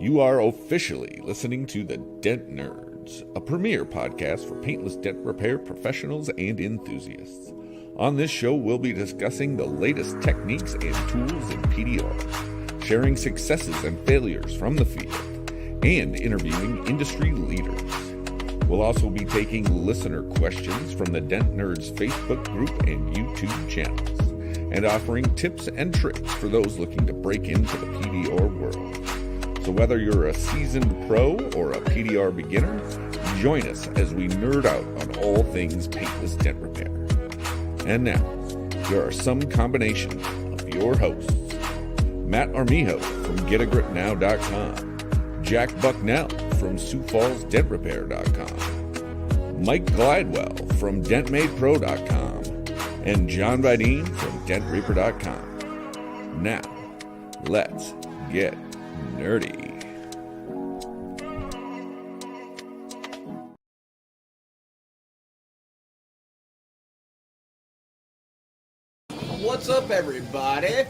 You are officially listening to the Dent Nerds, a premier podcast for paintless dent repair professionals and enthusiasts. On this show, we'll be discussing the latest techniques and tools in PDR, sharing successes and failures from the field, and interviewing industry leaders. We'll also be taking listener questions from the Dent Nerds Facebook group and YouTube channels, and offering tips and tricks for those looking to break into the PDR world. So whether you're a seasoned pro or a PDR beginner, join us as we nerd out on all things paintless dent repair. And now, here are some combination of your hosts: Matt Armijo from GetAGripNow.com, Jack Bucknell from SiouxFallsDentRepair.com, Mike Glidewell from DentMadePro.com, and Jon Videen from DentReaper.com. Now, let's get nerdy. What's up, everybody?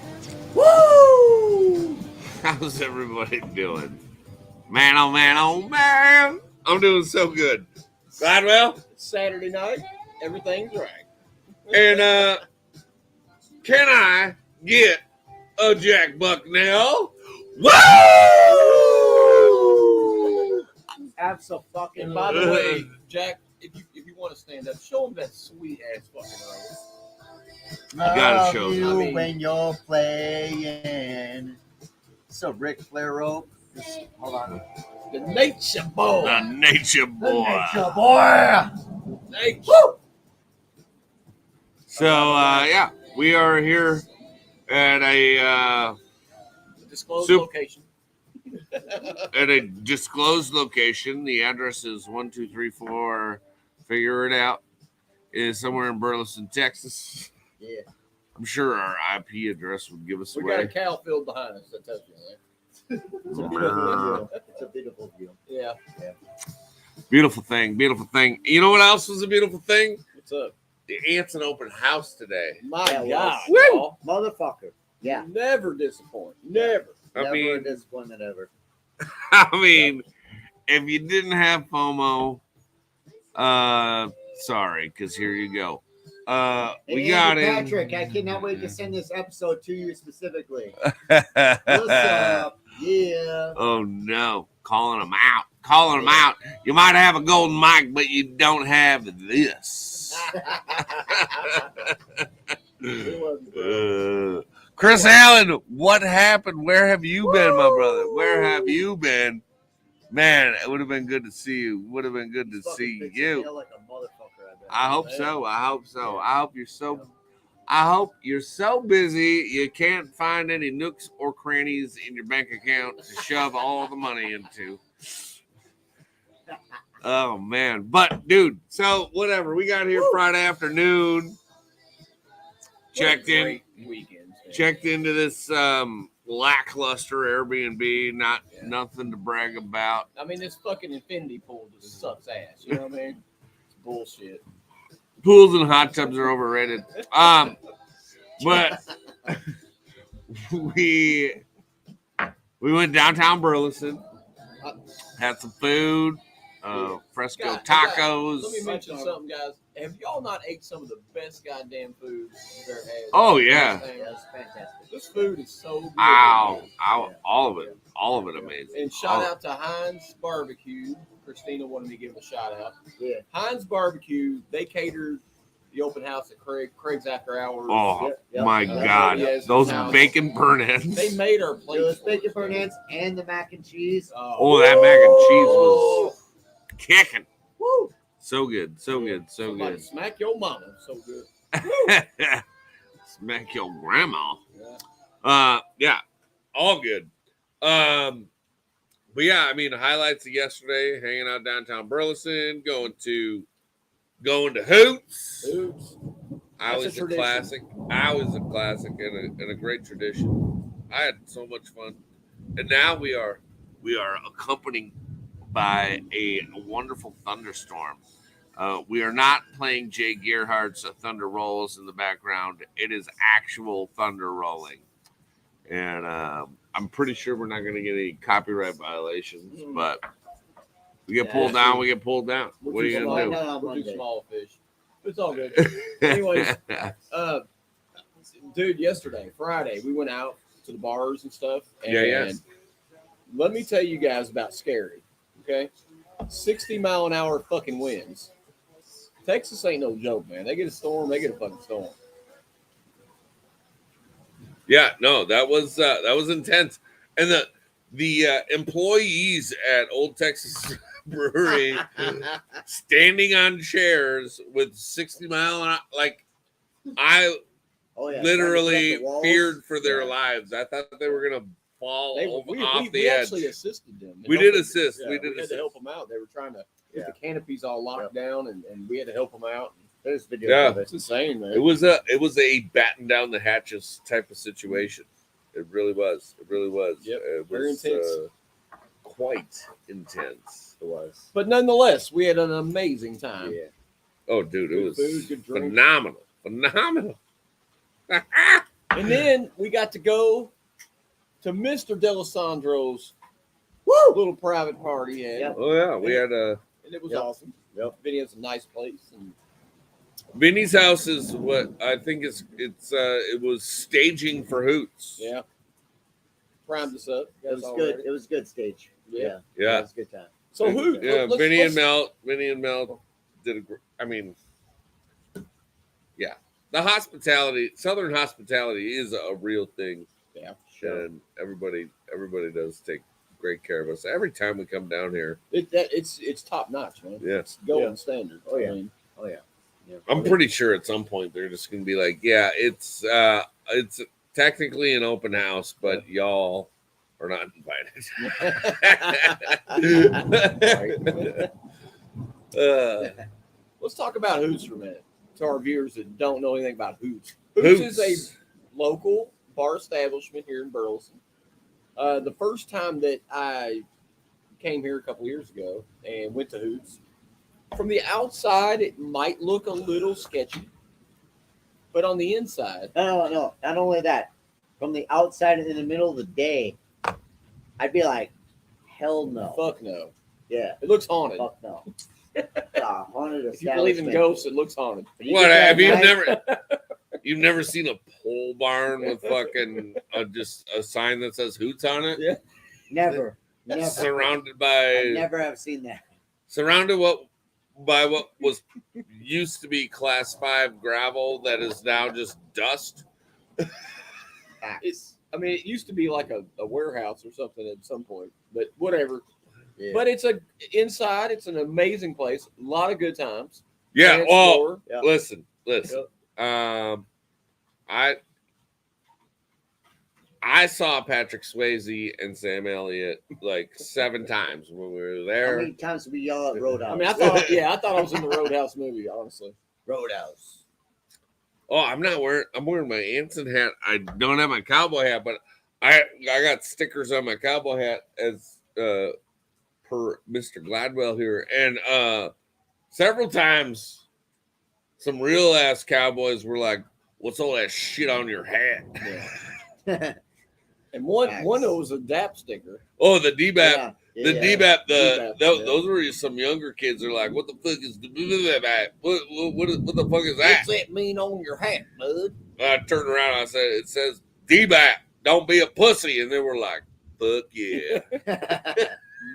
Woo! How's everybody doing? Man, oh man, oh man! I'm doing so good. Glidewell? It's Saturday night. Everything's right. And, can I get a Jack Bucknell? Woo! Absolutely. And by the way, Jack, if you want to stand up, show him that sweet ass fucking roll. You gotta show you when you're playing. So Ric Flair rope. Hold on. The nature boy. The nature boy. Nature boy. Nature. Woo! So, yeah, we are here at a Disclosed Soup. location. at a disclosed location. The address is 1234. Figure it out. Is somewhere in Burleson, Texas. Yeah. I'm sure our IP address would give us We got a away. cow field behind us. That tells you that. It's a beautiful view. It's a beautiful view. Yeah. Beautiful thing. Beautiful thing. You know what else was a beautiful thing? What's up? The Anson open house today. My Yeah, God, Woo! y'all. Motherfucker. Yeah. Never disappoint. Never. I Never mean- a disappointment ever. If you didn't have FOMO, sorry, because here you go. We Hey, got Andy in. Patrick, I cannot wait to send this episode to you specifically. Oh What's up? Yeah. no, calling them out. Calling them out. You might have a golden mic, but you don't have this. Chris Allen, what happened? Where have you been, my brother? Where have you been? Man, it would have been good to see you. Would have been good to see Fucking you. like a motherfucker, I bet. I hope so. I hope so. I hope you're so busy you can't find any nooks or crannies in your bank account to shove all the money into. Oh man. But dude, so whatever. We got here Friday afternoon. Checked in. Weekends. Checked into this lackluster Airbnb. Nothing to brag about. I mean, this fucking infinity pool just sucks ass. You know what I mean? It's bullshit. Pools and hot tubs are overrated. But we went downtown Burleson, had some food, fresco God, tacos. Let me mention something, guys. Have y'all not ate some of the best goddamn food you've ever had? Oh, yeah. That's fantastic. This food is so good. Ow, all of it amazing. And shout out to Heinz Barbecue. Christina wanted me to give a shout out. Yeah. Heinz Barbecue, they catered the open house at Craig's After Hours. Oh Yep. my God, Yes, those now- bacon burn ends. They made our plates. Those bacon burn ends and the mac and cheese. Oh, that mac and cheese was kicking. Woo! So good, so good, so Somebody good. smack your mama. So good. Smack your grandma. Yeah. Yeah, all good. But yeah, I mean, highlights of yesterday: hanging out downtown Burleson, going to Hoots. Oops. Always a classic. Always a classic and a great tradition. I had so much fun, and now we are accompanied by a wonderful thunderstorm. We are not playing Jay Gerhardt's Thunder Rolls in the background. It is actual thunder rolling. and I'm pretty sure we're not going to get any copyright violations, but we get pulled down. We get pulled down. What are you going to do? We'll do small fish. It's all good. Anyways, dude, yesterday, Friday, we went out to the bars and stuff. And let me tell you guys about scary. Okay, 60-mile-an-hour fucking winds. Texas ain't no joke, man. They get a storm, they get a fucking storm. Yeah, no, that was intense, and the employees at Old Texas Brewery standing on chairs with 60-mile, like I literally feared for their lives. I thought they were gonna fall off the edge. We actually assisted them. We did assist. We had to help them out. They were trying to get the canopies all locked down, and we had to help them out. There's video of it. It's insane, man. It was a batten down the hatches type of situation. It really was. It really was. Yep. It was very intense. Quite intense. It was. But nonetheless, we had an amazing time. Yeah. Oh, dude, it was food, good drink. Phenomenal. And then we got to go to Mr. Delisandro's little private party. Yep. Oh yeah, we had a. And it was awesome. Yep. Vinny has a nice place. And Vinny's house is what I think it was staging for Hoots. yeah, primed us up. It was good. It was a good stage. Yeah. It was a good time. So who? Yeah, Vinny and Mel did a. I mean, yeah, the hospitality, Southern hospitality, is a real thing. Yeah, sure. And everybody does take great care of us every time we come down here. It's top notch, man. Yeah. It's golden standard. Oh, yeah. I mean, Oh yeah. I'm pretty sure at some point they're just gonna be like, yeah, it's technically an open house, but y'all are not invited. Let's talk about Hoots for a minute. To our viewers that don't know anything about Hoots. Hoots is a local bar establishment here in Burleson. The first time that I came here a couple years ago and went to Hoots, from the outside it might look a little sketchy, but on the inside, No. Not only that, from the outside in the middle of the day, I'd be like, hell no. fuck no. Yeah. It looks haunted. Fuck no. Haunted. If you believe in ghosts, it looks haunted. What have you You've never seen a pole barn with fucking just a sign that says Hoots on it? Yeah. Never. Surrounded by. I never have seen that. Surrounded by what was used to be Class 5 gravel that is now just dust. It used to be like a warehouse or something at some point, but whatever. Yeah. But inside, it's an amazing place. A lot of good times. Yeah. Dance Well, floor. listen. Yep. I saw Patrick Swayze and Sam Elliott like 7 times when we were there. How many times did we yell at Roadhouse? I mean, I thought I was in the Roadhouse movie, honestly. Roadhouse. Oh, I'm wearing my Anson hat. I don't have my cowboy hat, but I got stickers on my cowboy hat as per Mr. Glidewell here. And several times some real ass cowboys were like, "What's all that shit on your hat?" Yeah. And one was a DAP sticker. Oh, the DBAP. Yeah. The DBAP, DBAP, those were some younger kids. They're like, "What the fuck is the what the fuck is that?" What's that mean on your hat, bud? I turned around. I said, "It says DBAP. Don't be a pussy." And they were like, "Fuck yeah."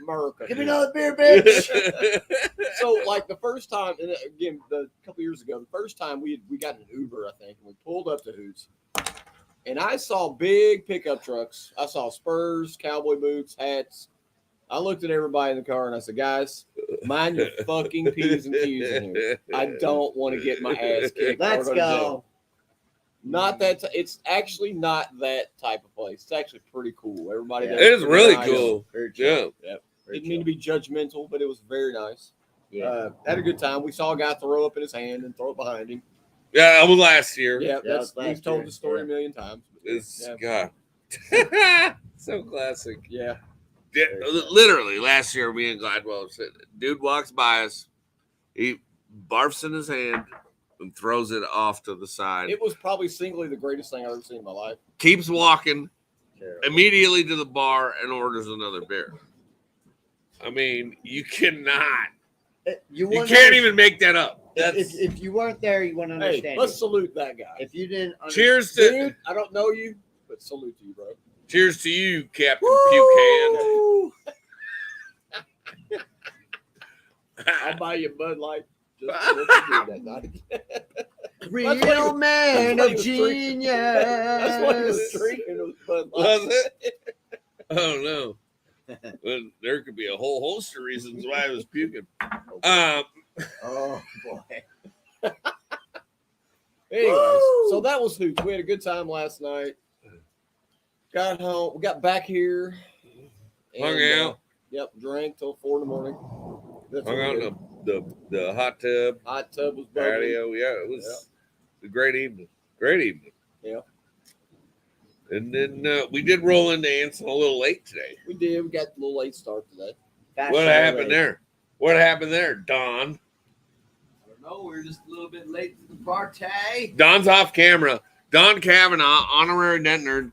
America. Give me another beer, bitch. So, like the first time, and again, a couple years ago, the first time we got an Uber, I think, and we pulled up to Hoots, and I saw big pickup trucks. I saw Spurs, cowboy boots, hats. I looked at everybody in the car and I said, "Guys, mind your fucking P's and Q's in here. I don't want to get my ass kicked." Let's go. Not that. It's actually not that type of place. It's actually pretty cool. Everybody. It is really nice. cool. Very chill. Yeah. Didn't mean to be judgmental, but it was very nice. Yeah. Had a good time. We saw a guy throw up in his hand and throw it behind him. Yeah, that was last year. Yeah, last we've told year. the story a million times. It's Yeah. God. So classic. Yeah. Literally, last year, me and Glidewell said, dude walks by us, he barfs in his hand and throws it off to the side. It was probably singly the greatest thing I've ever seen in my life. Keeps walking, immediately to the bar and orders another beer. I mean, you cannot. You can't even make that up. If you weren't there, you wouldn't understand. Hey, let's salute that guy. If you didn't, Cheers to dude. I don't know you, but salute to you, bro. Cheers to you, Captain Puke Hand. I'll buy you a Bud Light. Just that night. Real man of genius. That's what he was drinking. Was Bud Light. Was it? Oh no. Well, there could be a whole host of reasons why I was puking. Oh boy. Anyways, so that was Hoots. We had a good time last night. Got home. We got back here. Hung out. Yep, drank till 4 in the morning. Hung out in the hot tub. Hot tub was bubbly. Patio. Yeah, it was a great evening. Great evening. Yeah. And then we did roll into Anson a little late today. We did. We got a little late start today. What happened there? What happened there, Don? I don't know. We're just a little bit late to the party. Don's off camera. Don Cavanaugh, honorary Dent Nerd,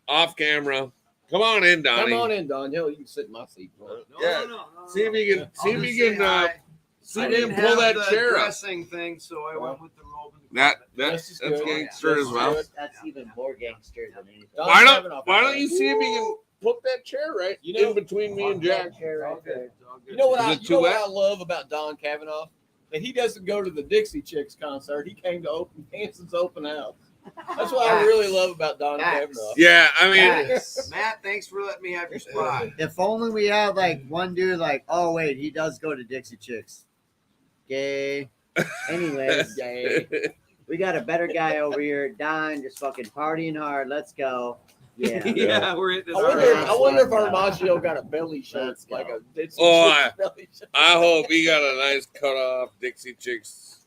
off camera. Come on in, Donnie. Come on in, Don. Hell, you can sit in my seat. No. See if you can. See if you can. See I if you didn't can pull have that the chair up. dressing thing, so I went with the robe. That's good. gangster as well. That's even more gangster than anything. Why don't you see if you can put that chair right in between me and Jack? You know what I love about Don Cavanaugh? That he doesn't go to the Dixie Chicks concert. He came to Hanson's open house. That's what I really love about Don Cavanaugh. Yeah, I mean, Matt, thanks for letting me have your spot. If only we had like one dude like, oh wait, he does go to Dixie Chicks. Gay. Anyways, we got a better guy over here, Don, just fucking partying hard. Let's go. Yeah. Yeah, we're hitting I wonder if Armijo got a belly shirt, like a Dixie belly shirt. I hope he got a nice cut off Dixie Chicks.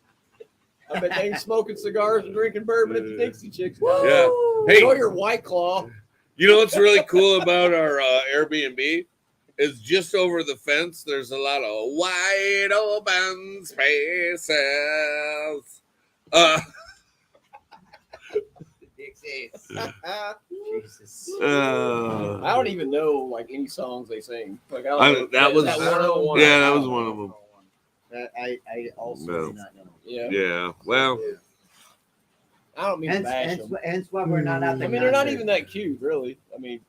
I bet they ain't smoking cigars and drinking bourbon at the Dixie Chicks. Yeah. Hey, enjoy your White Claw. You know what's really cool about our Airbnb is just over the fence. There's a lot of wide open spaces. Jesus. I don't even know like any songs they sing. Like that was one of them. Yeah, that was one of them. I also do not know. Yeah. Well, I don't mean to bash them. Hence why we're not out there. I mean, they're not even that cute, really. I mean,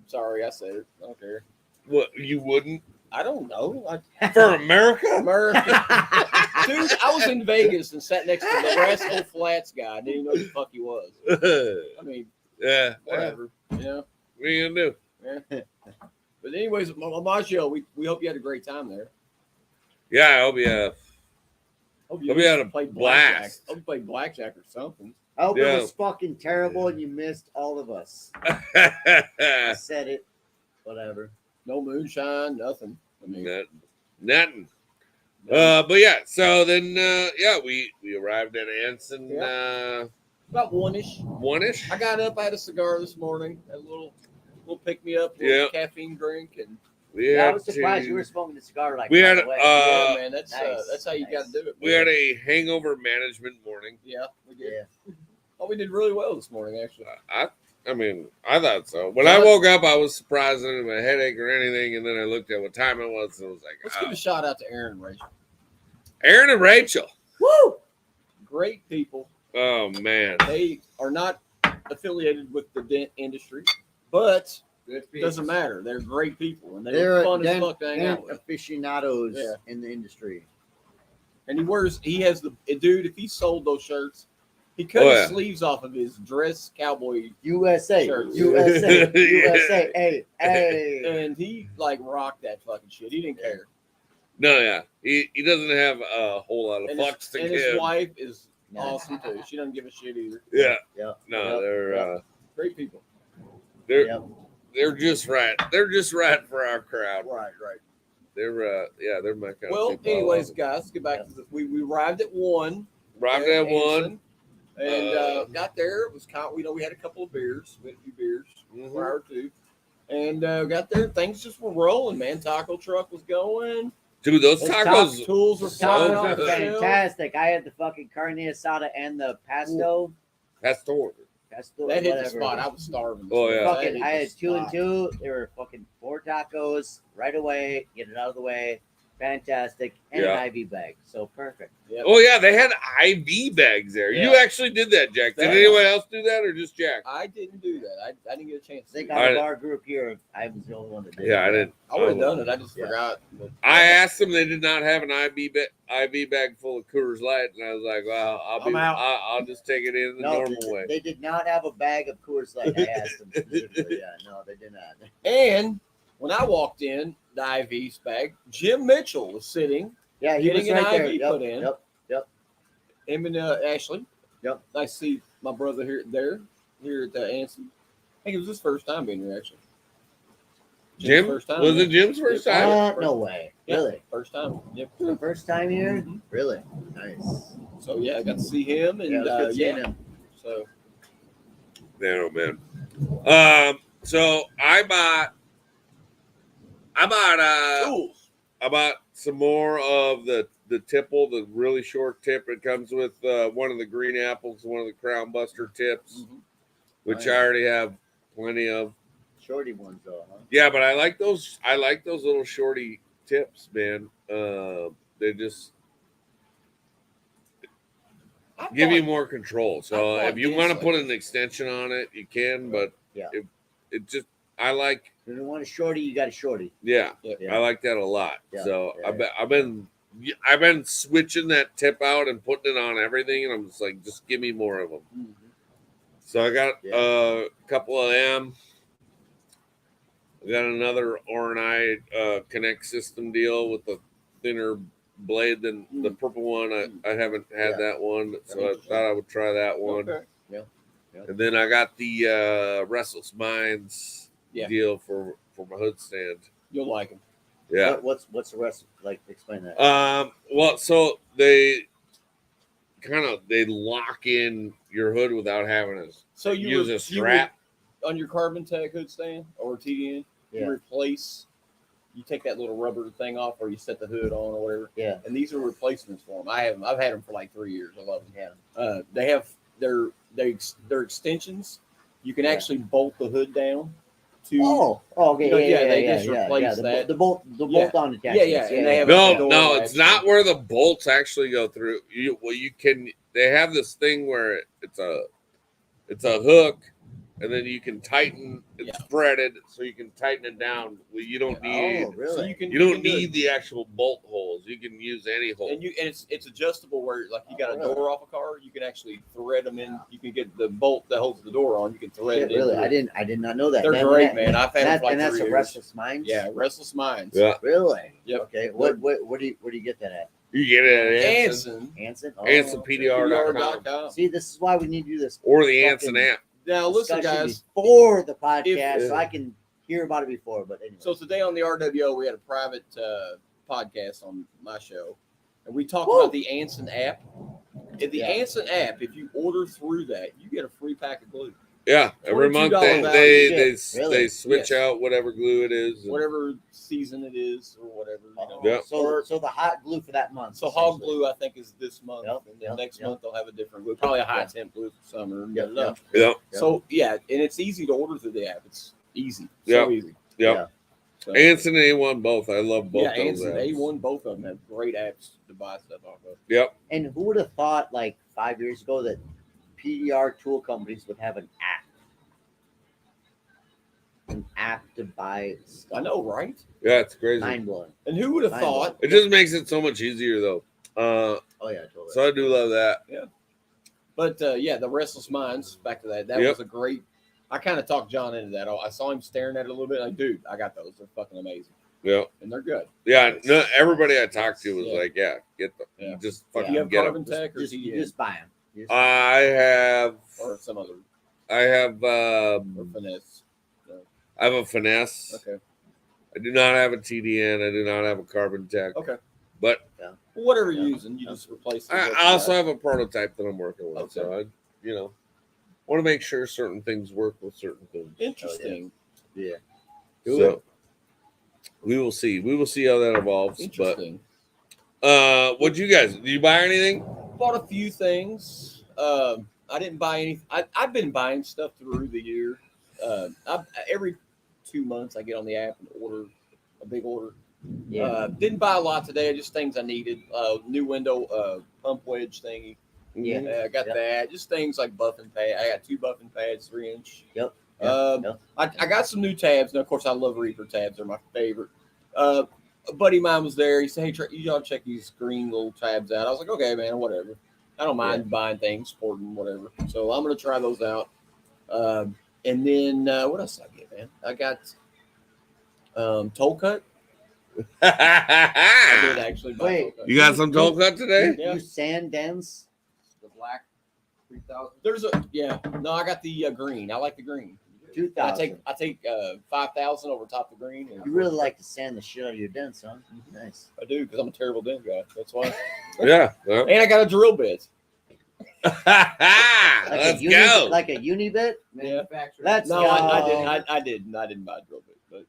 sorry, I said it. I don't care. What, you wouldn't? I don't know. For America? Dude, I was in Vegas and sat next to the Rascal Flats guy. I didn't even know who the fuck he was. I mean, whatever. Yeah. What are you going to do? Yeah. But anyways, Armijo, we hope you had a great time there. Yeah, I hope you had a blast. I hope you played blackjack or something. I hope it was fucking terrible and you missed all of us. I said it. Whatever. No moonshine, nothing. I mean, nothing. But yeah, so then we arrived at Anson about one-ish. One-ish. I got up, I had a cigar this morning, had a little pick me up, caffeine drink, and I was surprised you were smoking the cigar like we had. Yeah, man, that's how you got to do it. We had a hangover management morning. Yeah, we did. Yeah. Oh, we did really well this morning, actually. I mean, I thought so. When I woke up, I was surprised I didn't have a headache or anything, and then I looked at what time it was, and I was like, let's give a shout out to Aaron and Rachel. Aaron and Rachel. Woo! Great people. Oh, man. They are not affiliated with the dent industry, but it doesn't matter. They're great people, and they're fun as fuck to hang out with. Aficionados in the industry. And he has the dude, if he sold those shirts, he cut his sleeves off of his dress cowboy USA shirts. USA. Hey. And he like rocked that fucking shit. He didn't care. No, yeah. He doesn't have a whole lot of fucks to give. And his wife is awesome too. She doesn't give a shit either. Yeah. No, they're great people. They're just right. They're just right for our crowd. Right. They're they're my kind of people. Well, anyways, guys, let's get back to we arrived at 1. Arrived at 1. And got there. It was we had a couple of beers. We had a few beers prior to. And got there. Things just were rolling, man. Taco truck was going. Dude, those tacos. Tools were fantastic. I had the fucking carne asada and the pesto. Pastor. Pesto, That hit the whatever. spot. I was starving. Oh, yeah. That Fucking, hit I the had 2 and spot. 2. There were fucking 4 tacos right away. Get it out of the way. Fantastic. And Yeah. an IV bag. So perfect. Yep. Oh yeah, they had IV bags there. You Yeah. actually did that, Jack. Did That- anyone else do that, or just Jack? I didn't do that. I didn't get a chance. I think to. out of our group here, I was the only one that did. Yeah, I didn't. I would have done it. I just Yeah. forgot. But, I asked them; they did not have an IV bag full of Coors Light, and I was like, "Well, I'm out. I'll just take it in the No, normal way." they did not have a bag of Coors Light. I asked them specifically. Yeah, no, they did not. And when I walked in, the IV's bag, Jim Mitchell was sitting. Yeah, he was Getting an right there. IV Yep, put in. Yep. Him and Ashley. Yep. I see my brother here at Anson. I think it was his first time being here, actually. Jim, first time. was yeah. it Jim's first time? No way. Yeah. Really? First time. Yep. The first time here? Mhm. Really? Nice. So yeah, I got to see him, and Yeah, it was good seeing him. So Man, oh man. So I bought tools. I bought some more of the tipple, the really short tip. It comes with one of the green apples, one of the Crown Buster tips, Mhm. which Nice. I already have plenty of. Shorty ones though, huh? Yeah, but I like those. I like those little shorty tips, man. They just I give you bought- more control. So I if you bought want to these, put like- an extension on it, you can. But Yeah. it just I like. If you want a shorty, you got a shorty. Yeah, Yeah. I like that a lot. Yeah, So yeah, I've been switching that tip out and putting it on everything, and I'm just like, just give me more of them. Mhm. So I got Yeah. a couple of them. I got another R&I Connect system deal with the thinner blade than the purple one. I haven't had Yeah. that one, so I thought I would try that one. Okay. And then I got the Restless Minds Yeah. deal for my hood stand. You'll like him. Yeah. What's the rest? Like, explain that. Well, so they lock in your hood without having to So you use re- a strap. on your Carbon Tech hood stand or TDN. Yeah. You replace. You take that little rubber thing off, or you set the hood on, or whatever. Yeah. And these are replacements for them. I've had them for like 3 years. I love them. Yeah. They have their extensions. You can Yeah. actually bolt the hood down to. Oh, okay. You know, Yeah, they yeah, just yeah, replace yeah. that. The bolt Yeah. on Yeah, attachments. and they have No, door no, latch. it's not where the bolts actually go through. You can. They have this thing where it's a hook, and then you can tighten. It's Yeah. threaded, so you can tighten it down. Well, you don't need. Oh, really? So you can. You don't can do need it. the actual bolt holes. You can use any hole. And it's adjustable where like you got a Oh, really? door off a car, you can actually thread them in. You can get the bolt that holds the door on. You can thread Shit, it in. really? I did not know that. They're Man, great, that- man. I've had them That, for like and that's 3 a years. Restless Minds. Yeah, Restless Minds. Yeah, Really? Yep. Okay. Where do you get that at? you get it at Anson. Anson. Anson. Oh, Anson okay. PDR.com. PDR.com. See, this is why we need to do this Or the Anson fucking app. Now listen, discussion guys. before the podcast, If- so I can hear about it before. But anyway. So today on the RWO, we had a private podcast on my show, and we talked Woo! about the Anson app. In the Yeah. Anson app, if you order through that, you get a free pack of glue. Yeah, every month $22 they Really? switch Yes. out whatever glue it is. Whatever season it is, or whatever. Yeah. So the hot glue for that month. So hog essentially. glue, I think, is this month, Yep, and then yep, next yep. month they'll have a different glue, probably a high temp glue for summer. Yep, da, da, da. Yeah, So yeah, and it's easy to order through the app. It's easy, Yeah. so easy. yeah. Yeah. So, Anson and A1 both. I love both yeah, those Anson, apps. A1, both of them have great apps to buy stuff off of. Yep. And who would have thought, like 5 years ago, that PDR tool companies would have an app to buy stuff? I know, right? Yeah, it's crazy. Mind blowing. And who would have Mind thought? It just makes it so much easier though. Oh yeah, totally. So I do love that. But yeah, the Restless Minds. Back to that. That Yep. was a great. I kind of talked John into that. I saw him staring at it a little bit. Like, dude, I got those. They're fucking amazing, Yeah. and they're good. Yeah. No, everybody I talked to was Yeah. like, yeah, get them. Yeah. Just Do fucking you have get Carbon them. Tech or you TDN just buy them. I have or some other a or finesse? finesse. Okay. I do not have a TDN. I do not have a Carbon Tech. Okay. But Well, whatever Yeah. you're using, you just replace it. I with also that. have a prototype that I'm working with. So I, want to make sure certain things work with certain things. Interesting. Yeah. So we will see. We will see how that evolves. Interesting. But what you guys? Did you buy anything? Bought a few things. I didn't buy any. I've been buying stuff through the year. Every 2 months, I get on the app and order a big order. Yeah. Didn't buy a lot today. Just things I needed. New window pump wedge thingy. Yeah. I got that. Just things like buffing pad. I got 2 buffing pads, 3-inch. Yep. I got some new tabs. Now, of course, I love Reaper tabs. They're my favorite. A buddy of mine was there. He said, "Hey, you gotta check these green little tabs out." I was like, "Okay, man, whatever. I don't mind buying things, sporting, whatever." So I'm gonna try those out. And then what else did I get, man? I got toe cut. I did actually buy toe cut. You got some toe cut today? Yeah. You sand dents. The black 3000. There's no. I got the green. I like the green. 2000. I take 5,000 over top the green. You really like to sand the shit out of your dents, huh? Nice. I do because I'm a terrible dent guy. That's why. Yeah. And I got a drill bit. Let's go. Like a uni bit? Manufacturer. Let's No, go. I didn't buy a drill bit, but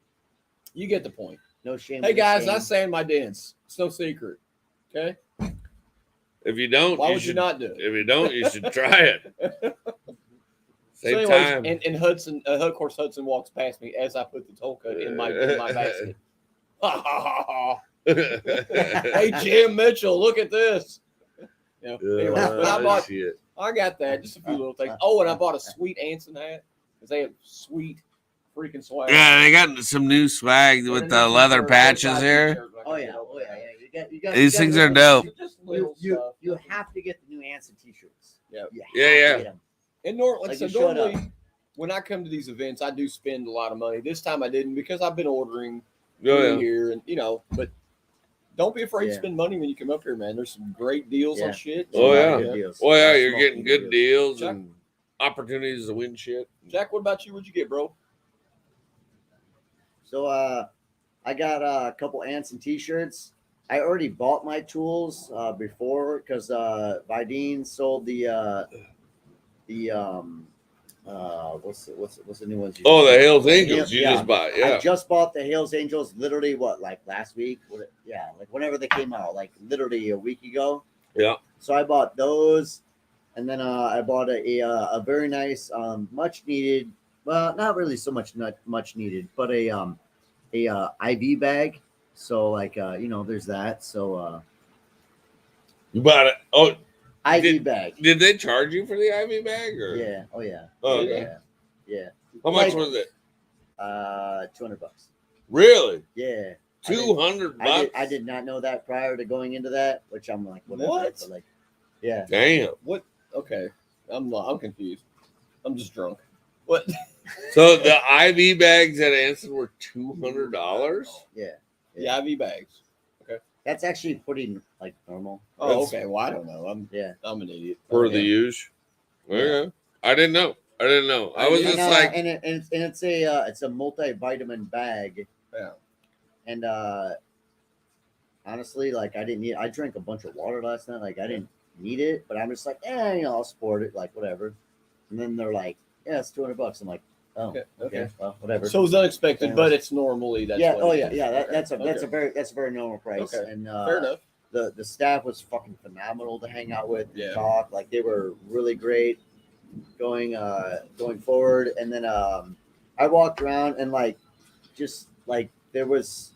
you get the point. No shame. Hey in the guys, game. I sand my dents. It's no secret. Okay. If you don't, Why you would should you not do it? If you don't, you should try it. Save So time. and Hudson, of course, Hudson walks past me as I put the toe cut in my basket. Hey, Jim Mitchell, look at this. You know, anyway, but I got that, just a few little things. Oh, and I bought a sweet Anson hat because they have sweet freaking swag. Yeah, they got some new swag with the leather patches here. Oh yeah. You got. These things are dope. Just little stuff. You have to get the new Anson t-shirts. Yeah. You have Yeah, to yeah. get them. And Like you showed normally, when I come to these events, I do spend a lot of money. This time I didn't because I've been ordering here, and but don't be afraid to Yeah. spend money when you come up here, man. There's some great deals Yeah. on shit. Oh, yeah. Good deals. Well, yeah, you're Smoking getting good deals Jack- and opportunities to win shit. Jack, what about you? What'd you get, bro? So I got a couple Anson t-shirts. I already bought my tools before because Videen sold the what's the new ones? Oh, the Hales Angels you Yeah. just bought. I Yeah. just bought the Hales Angels literally like last week? Like whenever they came out, like literally a week ago. Yeah. So I bought those, and then I bought a very nice, much needed. Well, not really so much much needed, but a IV bag. So like there's that. So You bought it. Oh, IV bag. did they charge you for the IV bag? Or? Yeah. Oh yeah. Oh, okay. Yeah. How much Like- was it? $200. Really? Yeah. $200 bucks? I did not know that prior to going into that, which I'm like, whatever. What? But like, yeah. Damn. What? Okay, I'm confused. I'm just drunk. What? So the IV bags at Anson were $200? Yeah. The IV bags. That's actually pretty like normal. Oh, That's- okay. Well, I don't know. I'm an idiot. For Okay. the use? Okay. I didn't know. I was just and, like, and it's a multivitamin bag. Yeah. And honestly, like I drank a bunch of water last night. Like I didn't need it, but I'm just like, I'll support it, like whatever. And then they're like, yeah, it's $200. I'm like, oh, okay, well, whatever. So it was unexpected, but it's normally that's. yeah, what oh it yeah, is. yeah. Okay. That's a Okay. very normal price. Okay. And Fair enough. the staff was fucking phenomenal to hang out with, Yeah. talk. Like they were really great going forward. And then I walked around and like just like there was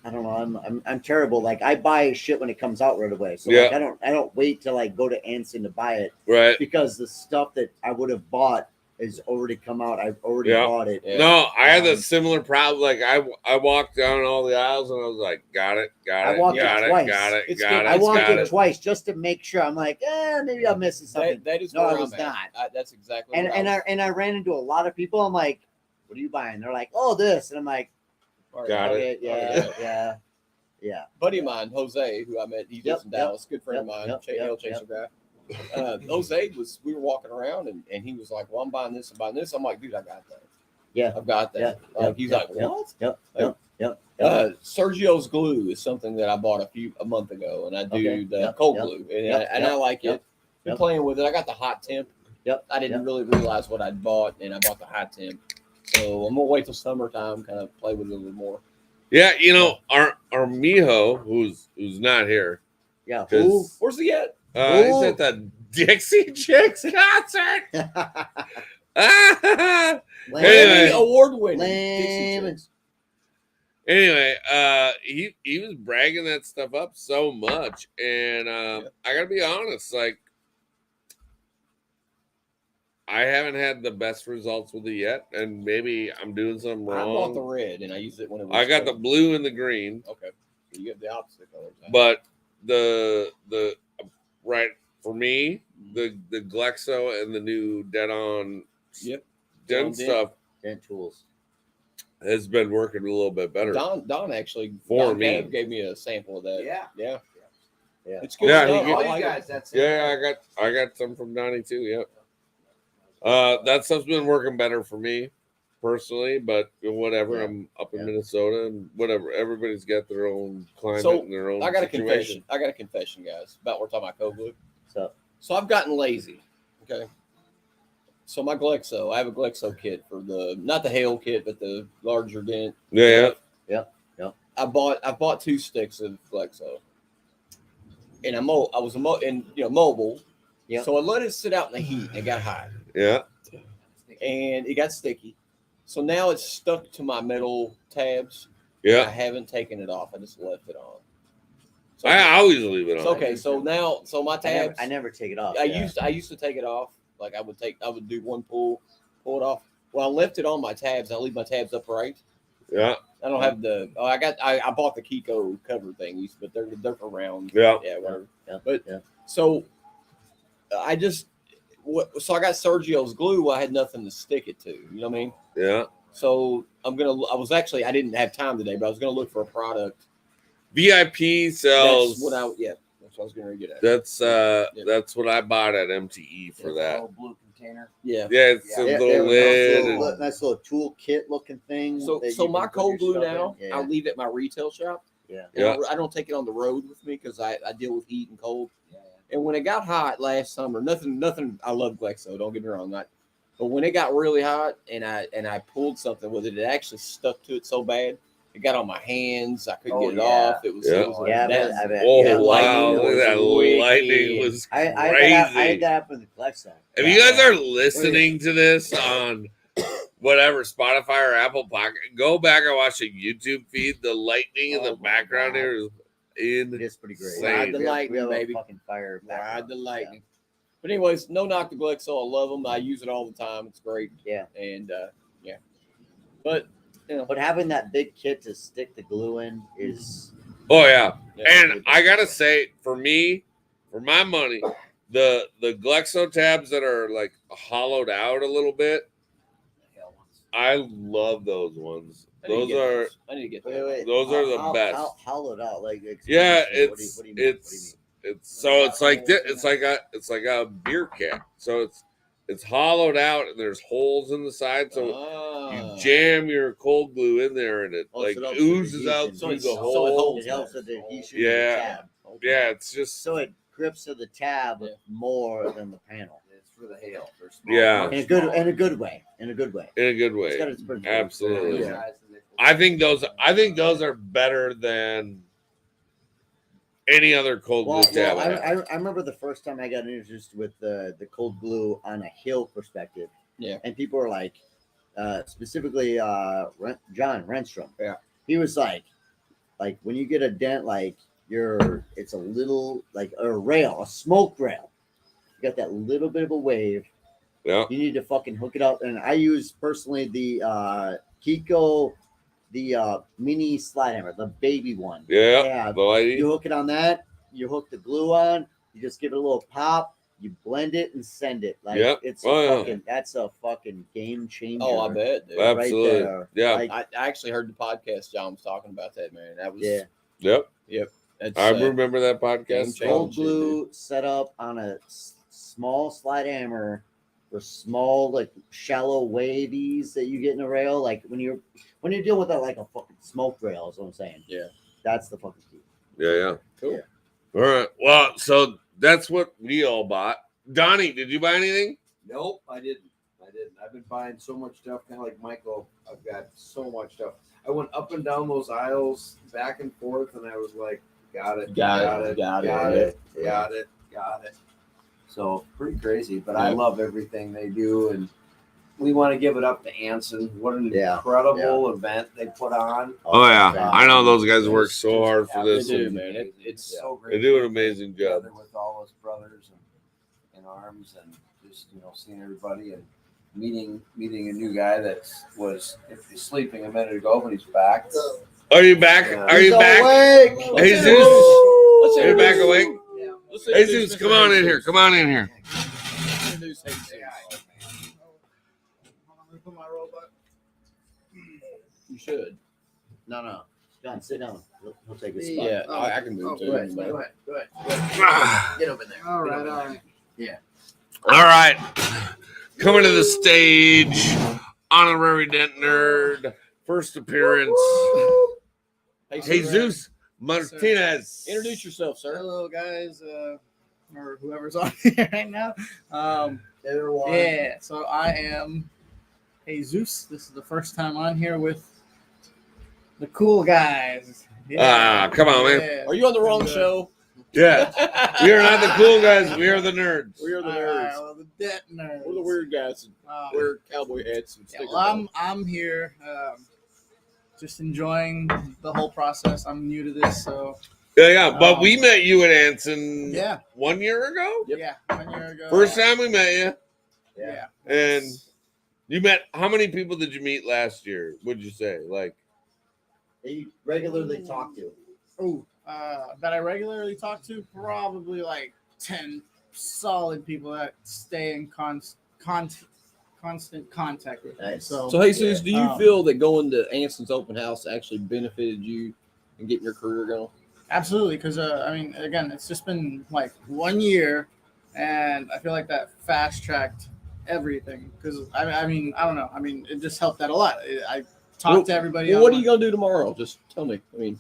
I don't know, I'm terrible. Like I buy shit when it comes out right away. So like, I don't wait to like go to Anson to buy it right. because the stuff that I would have bought has already come out. I've already bought it. Yeah. No, I had a similar problem. Like I walked down all the aisles and I was like, got it, I walked it twice. It's got good. it. I walked got it it. twice just to make sure. I'm like, maybe I'm missing something. That is No, where I was I'm at. not. That's exactly. And what I ran into a lot of people. I'm like, what are you buying? They're like, oh, this, and I'm like, Got it. okay, yeah. Buddy of mine, Jose, who I met, he lives in Dallas. Good friend of mine, Hell Chaser guy. Jose we were walking around and he was like, well, I'm buying this and buying this. I'm like, dude, I got that. Yeah. I've got that. Yeah. He's Yep. like, what? Yep. Sergio's glue is something that I bought a month ago, and I do Okay. the Yep. cold Yep. glue, and Yep. I like Yep. it. Been Yep. playing with it. I got the hot temp. Yep. I didn't Yep. really realize what I'd bought, and I bought the hot temp. So I'm gonna wait till summertime, kind of play with it a little more. Yeah, our Armijo, who's not here. Yeah. 'Cause- Where's he at? He's at that Dixie Chicks concert. Grammy award winning. Lemons. Anyway, he was bragging that stuff up so much, and I gotta be honest, like I haven't had the best results with it yet, and maybe I'm doing something wrong. I bought the red, and I used it when it was. I got the blue and the green. Okay, you get the opposite colors. But the right for me, the Glexo and the new Dead On Dent stuff, Dent tools, has been working a little bit better. Don actually for Don me gave me a sample of that. Yeah. It's good. Yeah, stuff. All I you like guys, it. that's it. Yeah, I got some from Donnie too. Yep. That stuff's been working better for me personally, but whatever. Yeah. I'm up in Minnesota, and whatever. Everybody's got their own climate So, and their own. I got a situation. confession, guys. About we're talking about cold glue. So I've gotten lazy. Okay. So my Glexo, I have a Glexo kit for not the Hail kit, but the larger dent. Yeah. I bought 2 sticks of Glexo, and I was mobile. Yep. So I let it sit out in the heat, and it got hot, Yeah. and it got sticky. So now it's stuck to my metal tabs. I Yeah. haven't taken it off. I just left it on. So, I always leave it on. okay. So now, my tabs. I never take it off. I used to take it off. Like I would do one pull it off. Well, I left it on my tabs. I leave my tabs upright. Yeah. I don't have I bought the Kiko cover things, but they're for round. Yeah. Whatever. Yeah. So I got Sergio's glue. I had nothing to stick it to. You know what I mean? Yeah. So I didn't have time today, but I was gonna look for a product. VIP sells. That's what I was gonna get at. That's what I bought at MTE for that. Little blue container. Yeah. Yeah, it's a little lid. Nice little tool kit looking thing. So that you my can put cold your glue stuff now, in. I leave it at my retail shop. Yeah. Yeah. I don't take it on the road with me because I deal with heat and cold. Yeah. And when it got hot last summer, nothing. I love Glexo. Don't get me wrong. But when it got really hot and I pulled something with it, it actually stuck to it so bad. It got on my hands. I couldn't get it off. It was. Yeah. It was Yeah, that- I bet. Oh Yeah, wow! lightning Look at that was lightning wicked. was I crazy. had that up with the Glexo. If you guys are listening to this on whatever Spotify or Apple Pocket, go back and watch the YouTube feed. The lightning in the background here is It is pretty great. insane. Ride the lightning, We have baby. a fucking fire. Ride background. the lightning. But anyways, no knock to Glexo. I love them. I use it all the time. It's great. Yeah. And but But having that big kit to stick the glue in is Oh yeah. yeah, And I gotta say, for me, for my money, the Glexo tabs that are like hollowed out a little bit, I love those ones. I Those are need to get wait, that. wait. Those are the best. How hollowed out, like yeah, explain to me. it's What do you mean? it's like it's like a beer can. So it's hollowed out and there's holes in the side. So you jam your cold glue in there and it like so it helps with oozes out adhesion. through the So it hole. holds It helps with the adhesion Yeah. of the tab. Yeah, it's just So it grips to the tab Yeah. more than the panel. It's for the hail. They're small. Yeah. In a good way. In a good way. in a good It's got way. its principles. Absolutely. Yeah. I think those are better than any other cold glue Well, tab. I have. I remember the first time I got introduced with the cold glue on a hill perspective. Yeah. And people were like, specifically John Renstrom. Yeah. He was like when you get a dent, it's a little like a rail, a smoke rail. You got that little bit of a wave. Yeah. You need to fucking hook it up. And I use personally the Kiko, the mini slide hammer, the baby one. Yeah. The lady. You hook it on that. You hook the glue on. You just give it a little pop. You blend it and send it. Yep. It's Oh, yeah. that's a fucking game changer. Oh, I bet, dude. Right Absolutely. there. Yeah. Like, I actually heard the podcast John was talking about that, man. That was Yep. That's, I remember that podcast. game cold changer, glue set up on a small slide hammer for small, like shallow wavies that you get in a rail. Like when you're dealing with like a fucking smoke rail, is what I'm saying. Yeah. That's the fucking key. Yeah. Cool. Yeah. All right. Well, so that's what we all bought. Donnie, did you buy anything? Nope, I didn't. I've been buying so much stuff, kind of like Michael. I've got so much stuff. I went up and down those aisles, back and forth, and I was like, got it. So pretty crazy, but I love everything they do, and we want to give it up to Anson. What an incredible event they put on. Oh yeah, I know those guys work so hard for this. They do, man. It's so great. They do an amazing job with all his brothers and arms, and just seeing everybody and meeting a new guy that was sleeping a minute ago, but he's back. Are you back? Are you back? Hey Zeus, are you back awake? Hey Zeus, come on in here. Come on in here. You should. No. John, sit down. He'll take his spot. Yeah, I can move too. Go ahead. Get over there. All right. Yeah. All right. Coming to the stage, honorary Dent Nerd, first appearance. Jesus Martinez. Introduce yourself, sir. Hello, guys, or whoever's on here right now. Everyone. Yeah, so I am Jesus. This is the first time on here with the cool guys. Yeah. Come on, man. Yeah. Are you on the wrong show? Yeah. We are not the cool guys. We are the nerds. We are the All nerds. right, well, the Dent Nerds. We're the weird guys. Wear cowboy hats and Yeah, stickers. well, I'm here, just enjoying the whole process. I'm new to this, so Yeah. But we met you at Anson yeah, 1 year ago. yeah, 1 year ago. First time we met you. yeah. And you met, how many people did you meet last year? Would you say? Like, You regularly talk to. Oh, that I regularly talk to, probably like 10 solid people that stay in constant contact with me. Nice. So So, Jesus, do you Um, feel that going to Anson's open house actually benefited you in getting your career going? absolutely, because I mean, again, it's just been like 1 year, and I feel like that fast tracked everything. Because I mean, I don't know. I mean, it just helped out a lot. I talked to everybody. Well, what are you going to do tomorrow? Just tell me. I mean,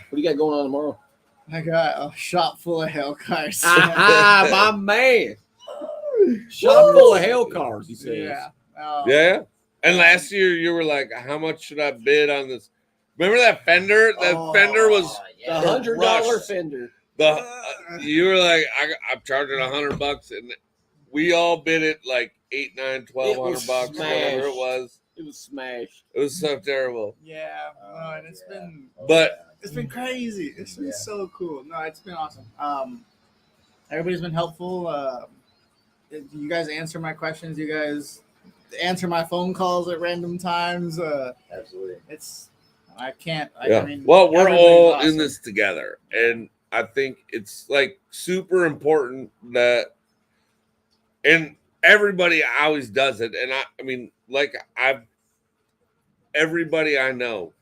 what do you got going on tomorrow? I got a shop full of hell cars. My man. Shop full of hell cars, he says. Yeah. yeah. And last year you were like, how much should I bid on this? Remember that fender? That fender was The $100 Rush. fender. you were like, I'm charging $100, and we all bid it like $800, $900, $1,200 bucks, whatever it was. It was smashed. It was so terrible. Yeah. No, and it's been But crazy. It's been so cool. No, it's been awesome. Everybody's been helpful. You guys answer my questions. You guys answer my phone calls at random times. Absolutely. I can't. yeah. I mean, Well, we're everybody's all awesome. in this together, and I think it's like super important that, and everybody always does it, and I mean, like everybody I know,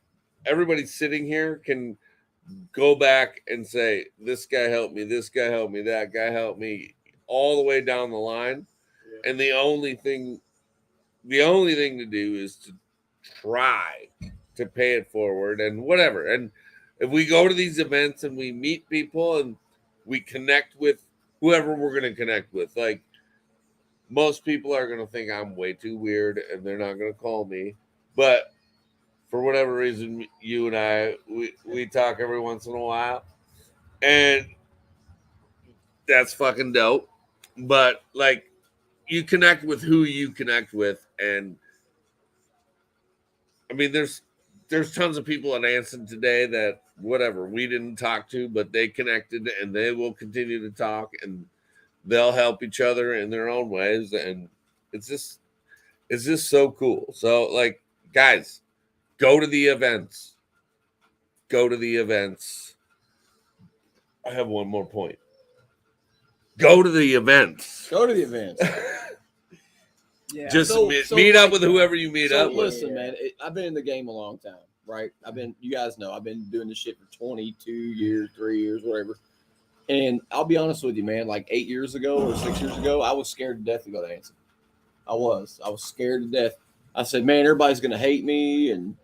everybody sitting here can go back and say, this guy helped me, this guy helped me, that guy helped me, all the way down the line, and the only thing to do is to try to pay it forward and whatever. And if we go to these events and we meet people and we connect with whoever we're going to connect with, like most people are going to think I'm way too weird and they're not going to call me. But for whatever reason, you and I, we talk every once in a while, and that's fucking dope. But like, you connect with who you connect with, and I mean, there's tons of people at Anson today that whatever we didn't talk to, but they connected, and they will continue to talk, and they'll help each other in their own ways, and it's just so cool. So like, guys, go to the events. Go to the events. I have one more point. Go to the events. Go to the events. Yeah. Just So meet up like, with whoever you meet So up with. listen, man, I've been in the game a long time, right? You guys know, I've been doing this shit for 22 years, 3 years, whatever. And I'll be honest with you, man, like 8 years ago or 6 years ago, I was scared to death to go to Anson. I was scared to death. I said, man, everybody's going to hate me. And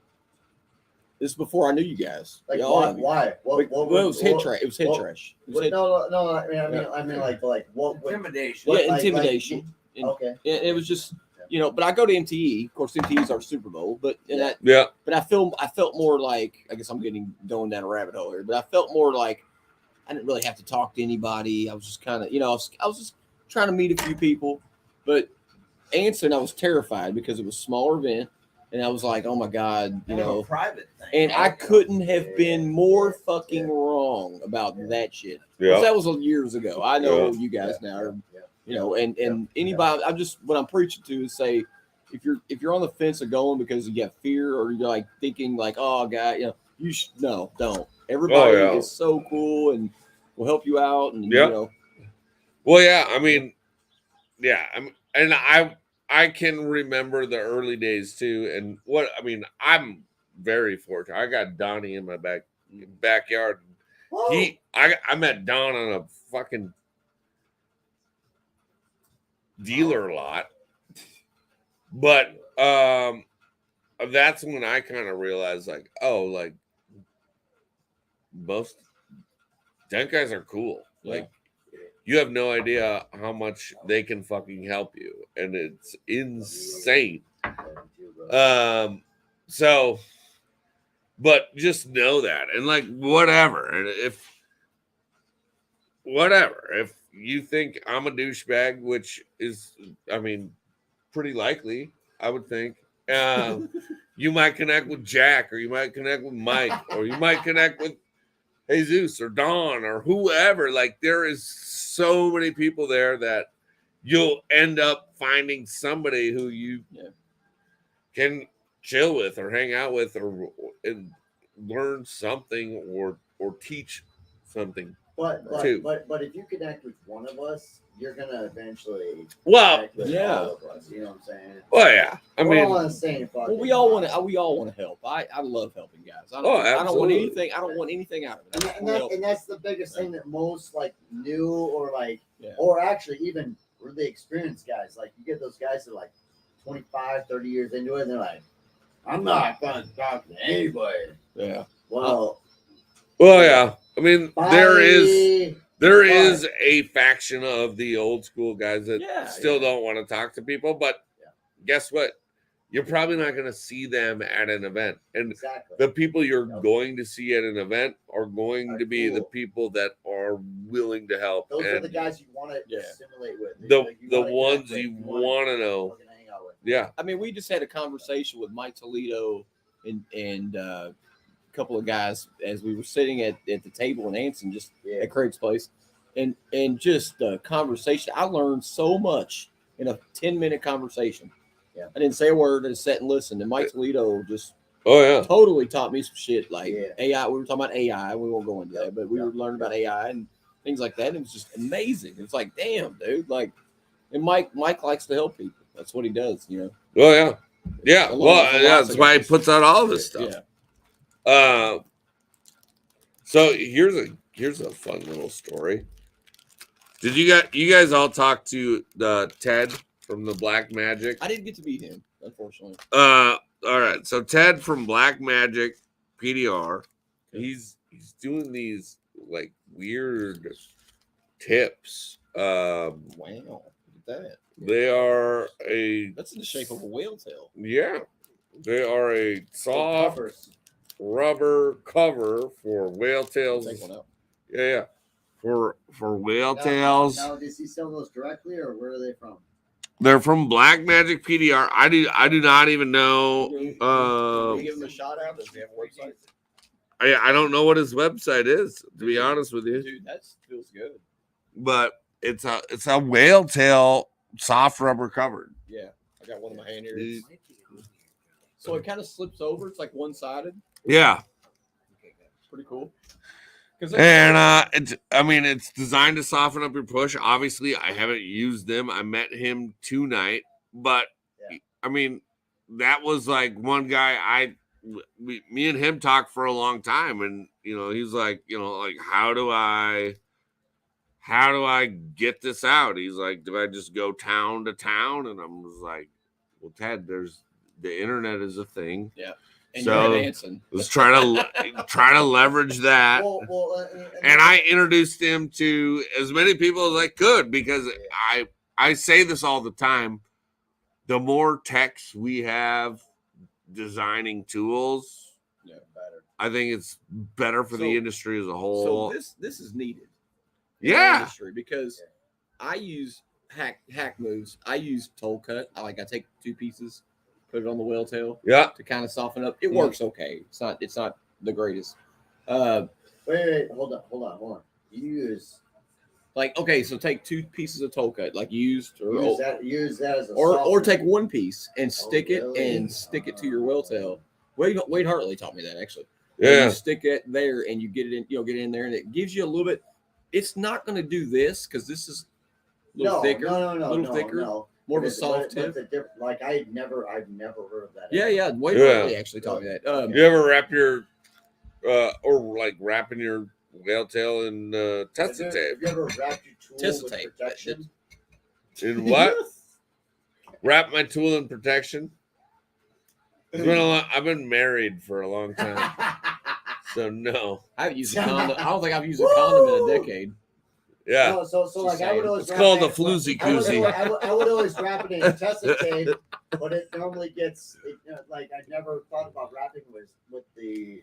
this is before I knew you guys. Like Y'all- why? Well, it was head trash. It was head what- trash. It was What, head- no. I mean, like what? Intimidation. what, yeah, intimidation. And Okay. it was just, but I go to MTE. Of course, MTE is our Super Bowl, but Yeah. But I felt more like, I guess I'm going down a rabbit hole here, but I felt more like I didn't really have to talk to anybody. I was just kind of, I was just trying to meet a few people, but Anson, I was terrified because it was a smaller event, and I was like, oh my God, you know, private thing. and I couldn't have been more fucking wrong about that shit. Yeah. That was years ago. I know you guys now are, you know, and anybody, I'm just, what I'm preaching to is say, if you're on the fence of going because you have fear or you're like thinking like, oh God, you know, no, don't. Everybody is so cool and will help you out, and you know. Well, yeah, I mean, yeah, and I can remember the early days too, and I'm very fortunate. I got Donnie in my backyard. I met Don on a fucking dealer lot, but that's when I kind of realized like, oh, like most dent guys are cool. Like you have no idea how much they can fucking help you, and it's insane. So, but just know that, and like whatever, and if you think I'm a douchebag, which is, I mean, pretty likely, I would think. You might connect with Jack, or you might connect with Mike, or you might connect with Jesus or Don or whoever. Like there is so many people there that you'll end up finding somebody who you can chill with or hang out with and learn something or teach something. But if you connect with one of us, you're gonna eventually connect with all of us, you know what I'm saying? Well, yeah. I mean, we all want to help. I love helping guys. I don't want anything. I don't want anything out of it. And that's the biggest thing that most like new or like or actually even really experienced guys, like you get those guys that are like 25, 30 years into it, and they're like, I'm not gonna talk to anybody. Yeah. Well, yeah. I mean, there is a faction of the old school guys that still don't want to talk to people, but guess what? You're probably not going to see them at an event. And the people you're going to see at an event are going to be the people that are willing to help. Those are the guys you want to assimilate with. The ones you want to know. Yeah. I mean, we just had a conversation with Mike Toledo and a couple of guys as we were sitting at the table in Anson, just at Craig's place, and just the conversation. I learned so much in a 10-minute conversation. Yeah, I didn't say a word. I just sat and listened. And Mike Toledo just totally taught me some shit like AI. We were talking about AI. We won't go into that, but we were learning about AI and things like that. And it was just amazing. It's like, damn, dude. Like, and Mike likes to help people. That's what he does, you know. Oh yeah, yeah. Well, that's why he puts out all this stuff. Yeah. So here's a fun little story. Did you guys all talk to Ted from the Black Magic? I didn't get to meet him, unfortunately. All right. So Ted from Black Magic PDR, he's doing these like weird tips. Wow, look at that. They are that's in the shape of a whale tail. Yeah. They are a soft rubber cover for whale tails. Take one out. Yeah. For whale tails. Now, does he sell those directly, or where are they from? They're from Black Magic PDR. I do not even know. Can you give him a shout out? Does he have a website? I don't know what his website is, to be honest with you. Dude, that feels good. But it's a whale tail soft rubber covered. Yeah, I got one in my hand here. So it kind of slips over. It's like one-sided. Yeah. Pretty cool. And it's designed to soften up your push. Obviously, I haven't used them. I met him tonight, but I mean, that was like one guy me and him talked for a long time, and you know, he's like, you know, like how do I get this out? He's like, do I just go town to town? And I'm just like, well, Ted, the internet is a thing. Yeah. And so let's try to leverage that. And I introduced him to as many people as I could, because I say this all the time. The more techs we have designing tools, better. I think it's better for the industry as a whole. So this is needed. Yeah. Industry, because I use hack moves. I use toe cut. I take 2 pieces, put it on the whale tail Yeah. to kind of soften up. It works okay. It's not the greatest. Wait, hold on. You use So take 2 pieces of toe cut, like used or use that as a or softener. take 1 piece and stick really? it to your whale tail. Wade Hartley taught me that actually. Yeah. You stick it there and you get it in there, and it gives you a little bit. It's not going to do this because this is a little thicker. No. More of a soft tip. Like I've never heard of that. Yeah. Wade Hartley actually taught me that. You ever wrap your wrapping your whale tail in Tessa tape? Have you ever wrapped your tool Tessa with tape. protection? In what? Wrap my tool in protection? I've been married for a long time, so no. I haven't used a condom. I don't think I've used a condom in a decade. Yeah. No, so like I would always It's wrap called it- a floozy I would, koozie. I would always wrap it in Tessa tape, but it normally gets like I never thought about wrapping with the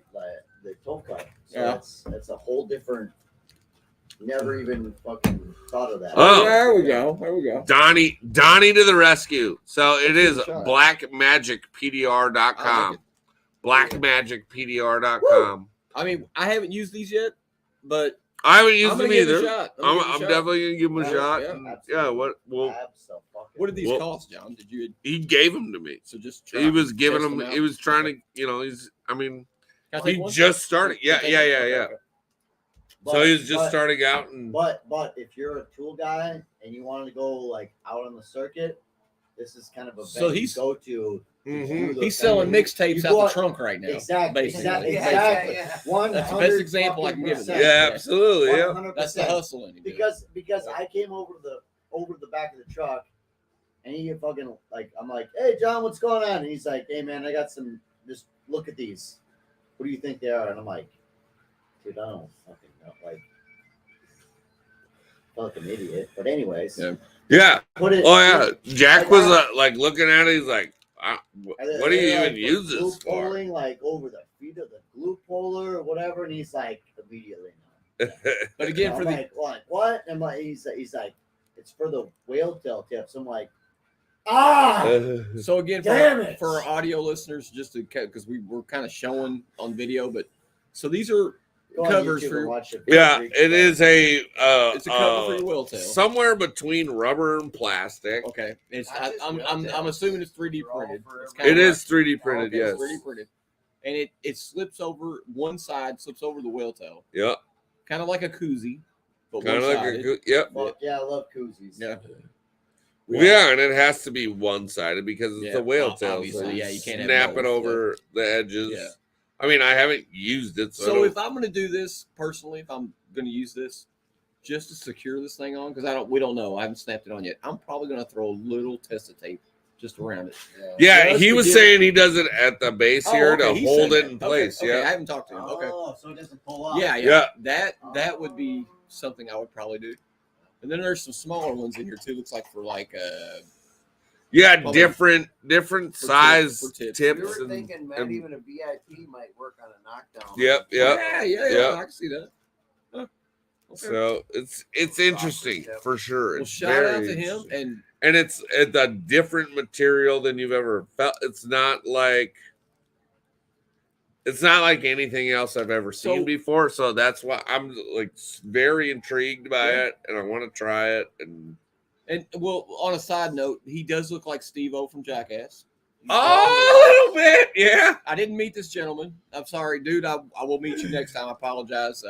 toe cut. So Yeah. it's a whole different. Never even fucking thought of that. Oh. There we go. Donnie to the rescue. So it is Shot. blackmagicpdr.com. Blackmagicpdr.com. I mean, I haven't used these yet, but I haven't used I'm them gonna give it a either. shot. I'm definitely gonna give them a Yeah, shot. yeah, And, absolutely. What did these Well- cost, John? Did you he gave them to me. so just He was giving test them. out? He was trying to. Can I take He one? just started. Yeah. Okay. So he was just starting out, and But if you're a tool guy and you want to go like out on the circuit, this is kind of a So venue he's- to go to. Mhm. He's selling mixtapes You out go the out- trunk right now. Exactly. basically. Exactly. Yeah. 100 That's the best example I can give it. fucking yeah, percent. absolutely. Yeah. 100%. That's the hustle in it. Because I came over the back of the truck, and he fucking like I'm like, hey John, what's going on? And he's like, hey man, I got some. Just look at these. What do you think they are? And I'm like, dude, I don't fucking know. Like, fucking idiot. But anyways, Yeah. Yeah. put it. Oh yeah. Jack was Like, like looking at it. He's like, "What do you even use glue this for?" pulling, like over the feet of the glue puller or whatever, and he's like immediately no. But again, I'm for the like what? And he's like, it's for the whale tail tips. I'm like, ah. so again Damn it. for our audio listeners, just to because we were kind of showing on video, but so these are Go on covers YouTube for and watch it. Yeah, it is a it's a cover for your whale tail. somewhere between rubber and plastic. Okay, it's Not just I'm whale I'm tails. assuming it's 3D They're all printed. for It's everybody. It kinda is 3D printed, okay, yes. it's 3D printed, and it slips over one side, slips over the whale tail, Yeah, kind of like a koozie, but kind of like one-sided. yep. Fuck yeah, I love koozies. Yeah. Yeah, and it has to be one-sided because it's Yeah, a whale tail. obviously, so yeah, you can't have snap both, it over the edges. Yeah. I mean, I haven't used it, so, I So don't- if I'm going to do this personally, if I'm going to use this just to secure this thing on, because we don't know, I haven't snapped it on yet. I'm probably going to throw a little Tessa tape just around it. yeah, just he to was get- saying he does it at the base here okay, to he hold said it in that. place. Okay, I Yeah, haven't talked to him. Okay. Oh, so it doesn't pull off. Yeah. That would be something I would probably do. And then there's some smaller ones in here too. Looks like for like yeah, Probably different size for tips. tips. We were and, thinking, man, and- even a VIP might work on a knockdown. Yep, yeah, yeah. I can see that. Huh. Okay. So it's interesting for sure. Well, It's shout very out to him, interesting. and And it's a different material than you've ever felt. It's not like anything else I've ever seen So- before. So that's why I'm like very intrigued by Yeah. it, and I want to try it. And well, on a side note, he does look like Steve-O from Jackass. a little bit, yeah. I didn't meet this gentleman. I'm sorry, dude. I will meet you next time. I apologize.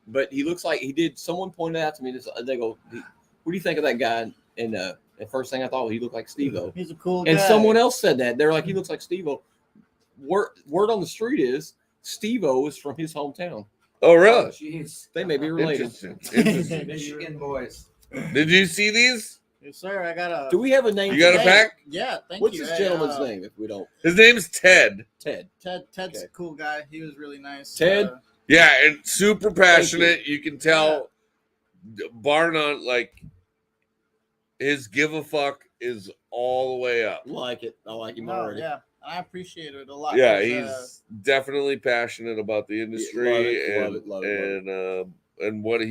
But he looks like he did. Someone pointed out to me this. They go, "What do you think of that guy?" And the first thing I thought, he looked like Steve-O. He's a cool guy. And someone else said that. They're like, he looks like Steve-O. Word on the street is Steve-O is from his hometown. Oh, really? Jeez. They may be related. Interesting. Michigan boys. Did you see these? Yes, sir. I got a. Do we have a name? You got for a that? pack? Yeah, thank What's you. this Hey, gentleman's name? If we don't, His name's Ted. Ted. Ted's Okay. a cool guy. He was really nice. Ted? Yeah, and super passionate. You can tell, bar none, like his give a fuck is all the way up. Like it. I like him no, already. yeah, I appreciate it a lot. Yeah, 'cause, he's definitely passionate about the industry love it, and what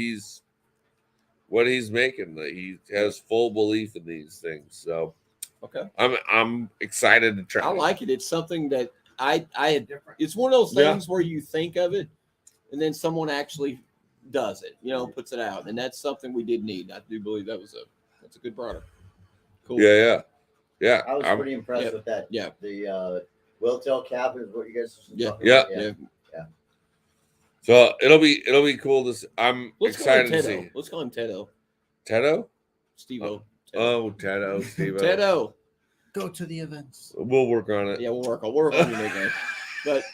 what he's making. He has full belief in these things. So Okay. I'm excited to try. I like it. It's something that I had. It's one of those things where you think of it, and then someone actually does it. Puts it out, and that's something we did need. I do believe that's a good product. Cool. Yeah. I was pretty impressed with that. Yeah. The Will-tail cap is what you guys are talking Yeah. about. Yeah. So it'll be cool to see. I'm Let's excited call him to Tedo. see. Let's call him Tedo. Tedo? Steve-O. Oh, Tedo, Steve. Tedo. Go to the events. We'll work on it. Yeah, we'll work on your nickname. But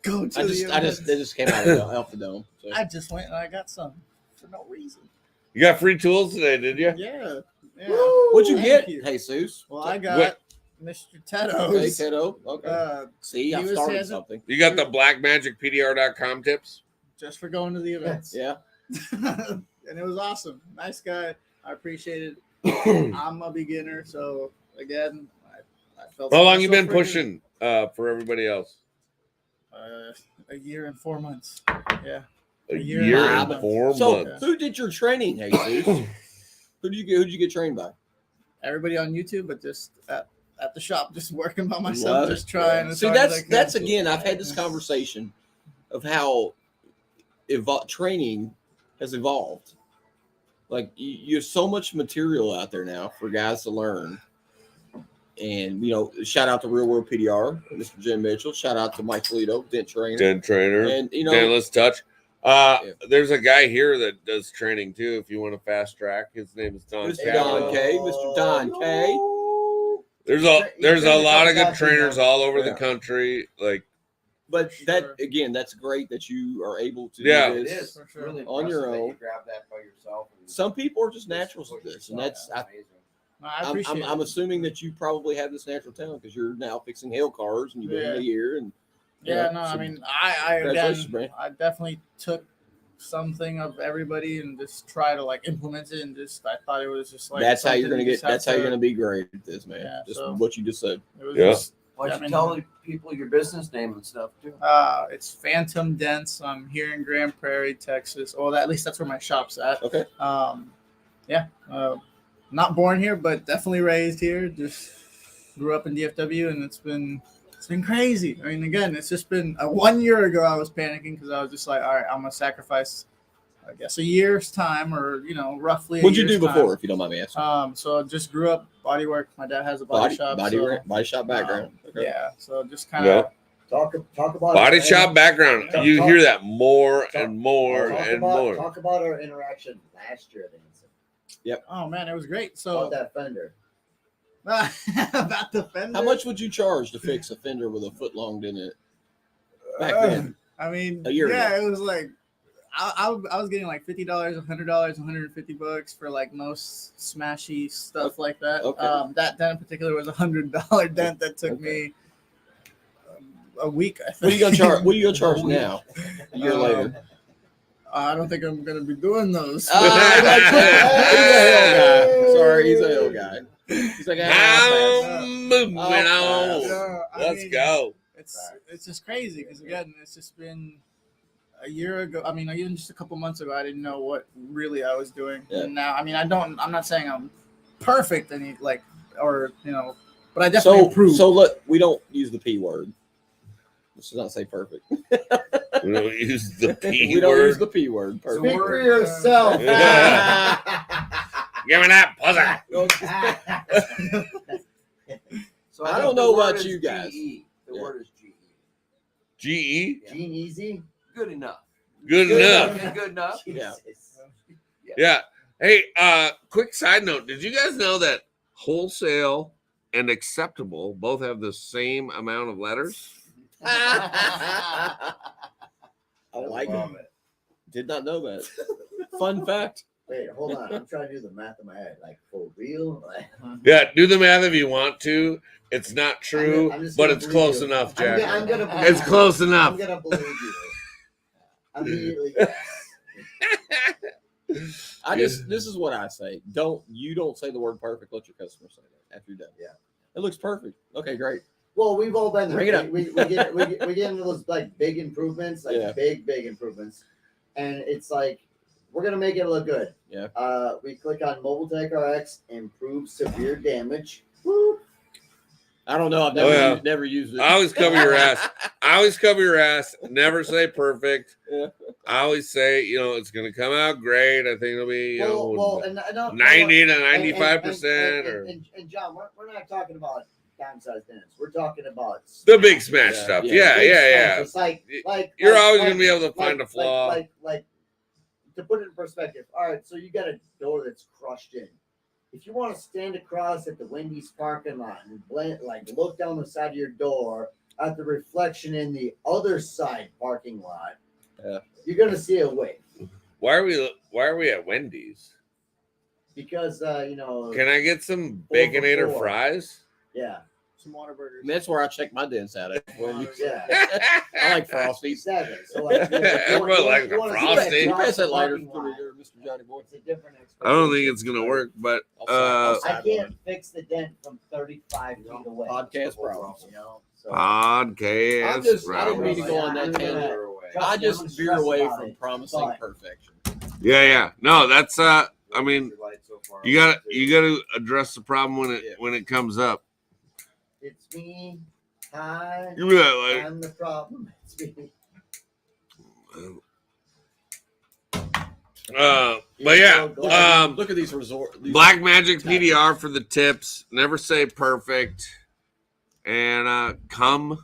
Go to the events. they just came out of the dome. So. I just went and I got some for no reason. You got free tools today, did you? Yeah. What'd you Thank get, you. Jesus? Well, I got Mr. Tedo's. Okay, Tedo. Okay. See, I he was started hands- something. You got the blackmagicpdr.com tips? Just for going to the events. Yeah. And it was awesome. Nice guy. I appreciate it. I'm a beginner, so again, I felt. How long you special been for pushing for everybody else? A year and 4 months. Yeah. A year year and and 4 4 So, months. who did your training, Jesus? Who'd you get trained by? Everybody on YouTube, but just at the shop, just working by myself, Love just it. trying. as See, hard as I that's can. again. I've had this conversation of how training has evolved. Like you have so much material out there now for guys to learn. And shout out to Real World PDR, Mr. Jim Mitchell. Shout out to Mike Toledo, Dent Trainer. Dent Trainer. And Dentless Touch. There's a guy here that does training too. If you want to fast track, his name is Don. Mr. Don K. Mr. Don K. There's a lot of good guys trainers in all over the country. But Sure. that's great that you are able to Yeah. do It this. is For sure. really On your impressive that own. You grab that by yourself. And Some people are just naturals at push this, and yourself. that's Amazing. No, I appreciate I'm it. assuming that you probably have this natural talent because you're now fixing hail cars and you've been in a year. And Yeah, you know, no, so I mean, I congratulations, again, man. I definitely took something of everybody and just try to implement it, and just I thought it was just that's how you're something gonna you get. just have That's how you're to- gonna be great at this, man. Yeah, Just so- what you just said. It was Yeah. just, Why I don't you mean- tell the people your business name and stuff too? it's Phantom Dents. I'm here in Grand Prairie, Texas. Well, at least that's where my shop's at. Okay. Not born here, but definitely raised here. Just grew up in DFW, and it's been crazy. I mean, again, it's just been 1 year ago. I was panicking because I was just like, all right, I'm gonna sacrifice, I guess, a year's time, or roughly. What'd you do year's before, time. if you don't mind me asking? So I just grew up bodywork. My dad has a body shop. so, body shop background. Okay. Yeah, so just kind of. Yeah. Talk about Body our shop background. Talk- You talk- hear that more talk- and more talk and about, more. Talk about our interaction last year, Anson. Oh man, it was great. So About that fender. about the fender. How much would you charge to fix a fender with a foot long in it? Back Uh, then, I mean, A year yeah, it was like I was getting like $50, $100, $150 for most smashy stuff like that. Okay. That dent in particular was $100 dent that took me a week. I think. what are you gonna charge? What are you gonna charge now? A year later. I don't think I'm gonna be doing those. He's a hill guy. Sorry, he's a hill guy. He's like, I'm moving on. Yeah, I Let's mean, go. It's just crazy because again, it's just been a year ago. I mean, even just a couple months ago, I didn't know what really I was doing. Yeah. And now, I mean, I'm not saying I'm perfect, but I definitely improved. So look, we don't use the P word. Let's not say perfect. We don't use the P We don't use word. the P word. Speak Perfect. for yourself. Give me that pussy. So I think don't the know word about is you guys. GE. The Yeah. word is GE. GE. Gene Easy. Good enough. Good enough. Good enough. Yeah. Jesus. Yeah. Hey, quick side note. Did you guys know that wholesale and acceptable both have the same amount of letters? I like Love it. Did not know that. Fun fact. Wait, hold on. I'm trying to do the math in my head. Like, for real? Like, Yeah, do the math if you want to. It's not true, I'm just but gonna it's believe close you. enough, I'm Jack. gonna believe It's you. close I'm enough. gonna believe you. Immediately, yes. This is what I say. You don't say the word perfect. Let your customer say that after you're done. Yeah. It looks perfect. Okay, great. Well, we've all been there. Bring it up. We get into those big improvements, Yeah. big improvements, and it's like we're gonna make it look good. Yeah. We click on Mobile Tech RX, improve severe damage. Woo. I don't know. I've never used it. I always cover your ass. Never say perfect. Yeah. I always say, it's going to come out great. I think it'll be, 90 to 95%. And John, we're not talking about downsized dents. We're talking about The big smash Yeah. stuff. Yeah. Yeah. It's like You're always going to be able to find a flaw. Like to put it in perspective. All right, so you got a door that's crushed in. If you want to stand across at the Wendy's parking lot and look down the side of your door at the reflection in the other side parking lot, you're gonna see a wave. Why are we at Wendy's? Because Can I get some Baconator four. fries? Yeah. Some Whataburgers. And that's where I check my dents out at. Yeah. I like Frosties. Exactly. So like, Everybody likes a Frosty. Can you pass that lighter for me there, Mr. Johnny Boy? It's a different I don't think it's going to work, but I can't fix the dent from 35 feet away. Podcast problems. So podcast. I didn't mean to go on that tangent. I just veer away from promising perfection. Yeah. No, that's I mean, you got to address the problem when it comes up. It's me. Hi. You be like, I'm the problem. It's me. but yeah, Look at these resort. Black Magic PDR for the tips. Never say perfect, and come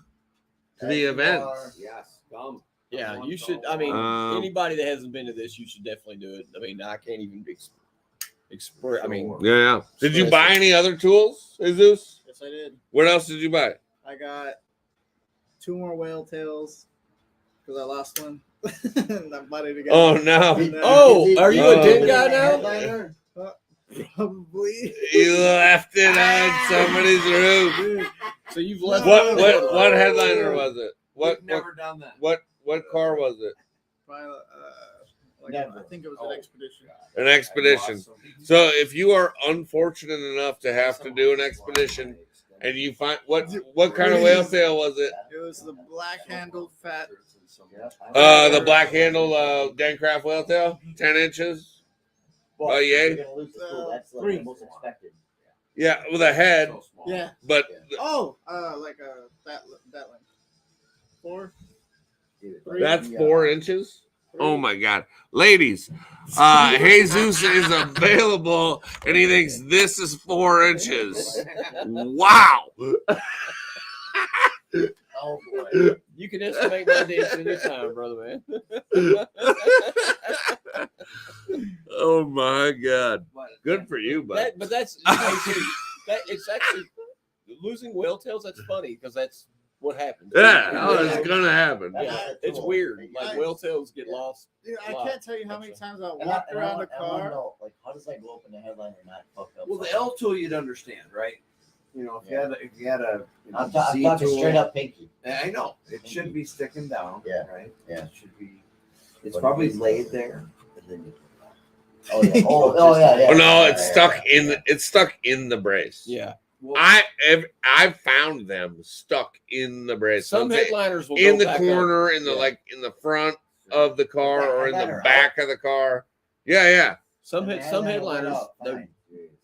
to the event. Yes, come. Yeah, you should. I mean, anybody that hasn't been to this, you should definitely do it. I mean, I can't even express. I mean, Yeah. Did you buy any other tools, Jesus? Yes, I did. What else did you buy? I got 2 more whale tails because I lost one. I'm buddy together. Oh no! Oh, are you a dent guy now? Headliner? Probably. You left it on somebody's roof. So you've left. What headliner was it? We've never done that. What car was it? Probably, Never. I think it was an expedition. An expedition. So if you are unfortunate enough to have to do an expedition, and you find what kind of whale tail was it? It was the black-handled fat. The black handle Dencraft whale tail, 10 inches. Well, yay. you're gonna lose the tool. That's like the most expected. Yeah, with a head, Yeah. but Like that length. 4. that's 4 inches. Oh my God, ladies! Jesus is available, and he thinks this is 4 inches. Wow! Oh boy. You can estimate my dents anytime, brother man. Oh my God! Good for you, bud. But that's it's actually losing whale tails. That's funny because that's what happens. Yeah, it's gonna happen. Yeah, it's weird. Like whale tails get lost. Dude, I can't tell you how many times I And walked around I a wanna car. know, like, how does that go up in the headliner and not fuck up? Well, the L tool you'd understand, right? If you had a I'm Z talking tool, straight up pinky. I know it should be sticking down. Yeah. Right. Yeah. It should be. It's probably laid there. And then you- Oh yeah. Oh yeah. Oh no, Yeah, it's yeah. stuck in the brace. Yeah. Well, I found them stuck in the brace. Some So headliners will in go the back corner, up. in the Yeah. in the front of the car or in the Headliner back of the car. Yeah. Some And some the headliner headliners. went up, they're- fine.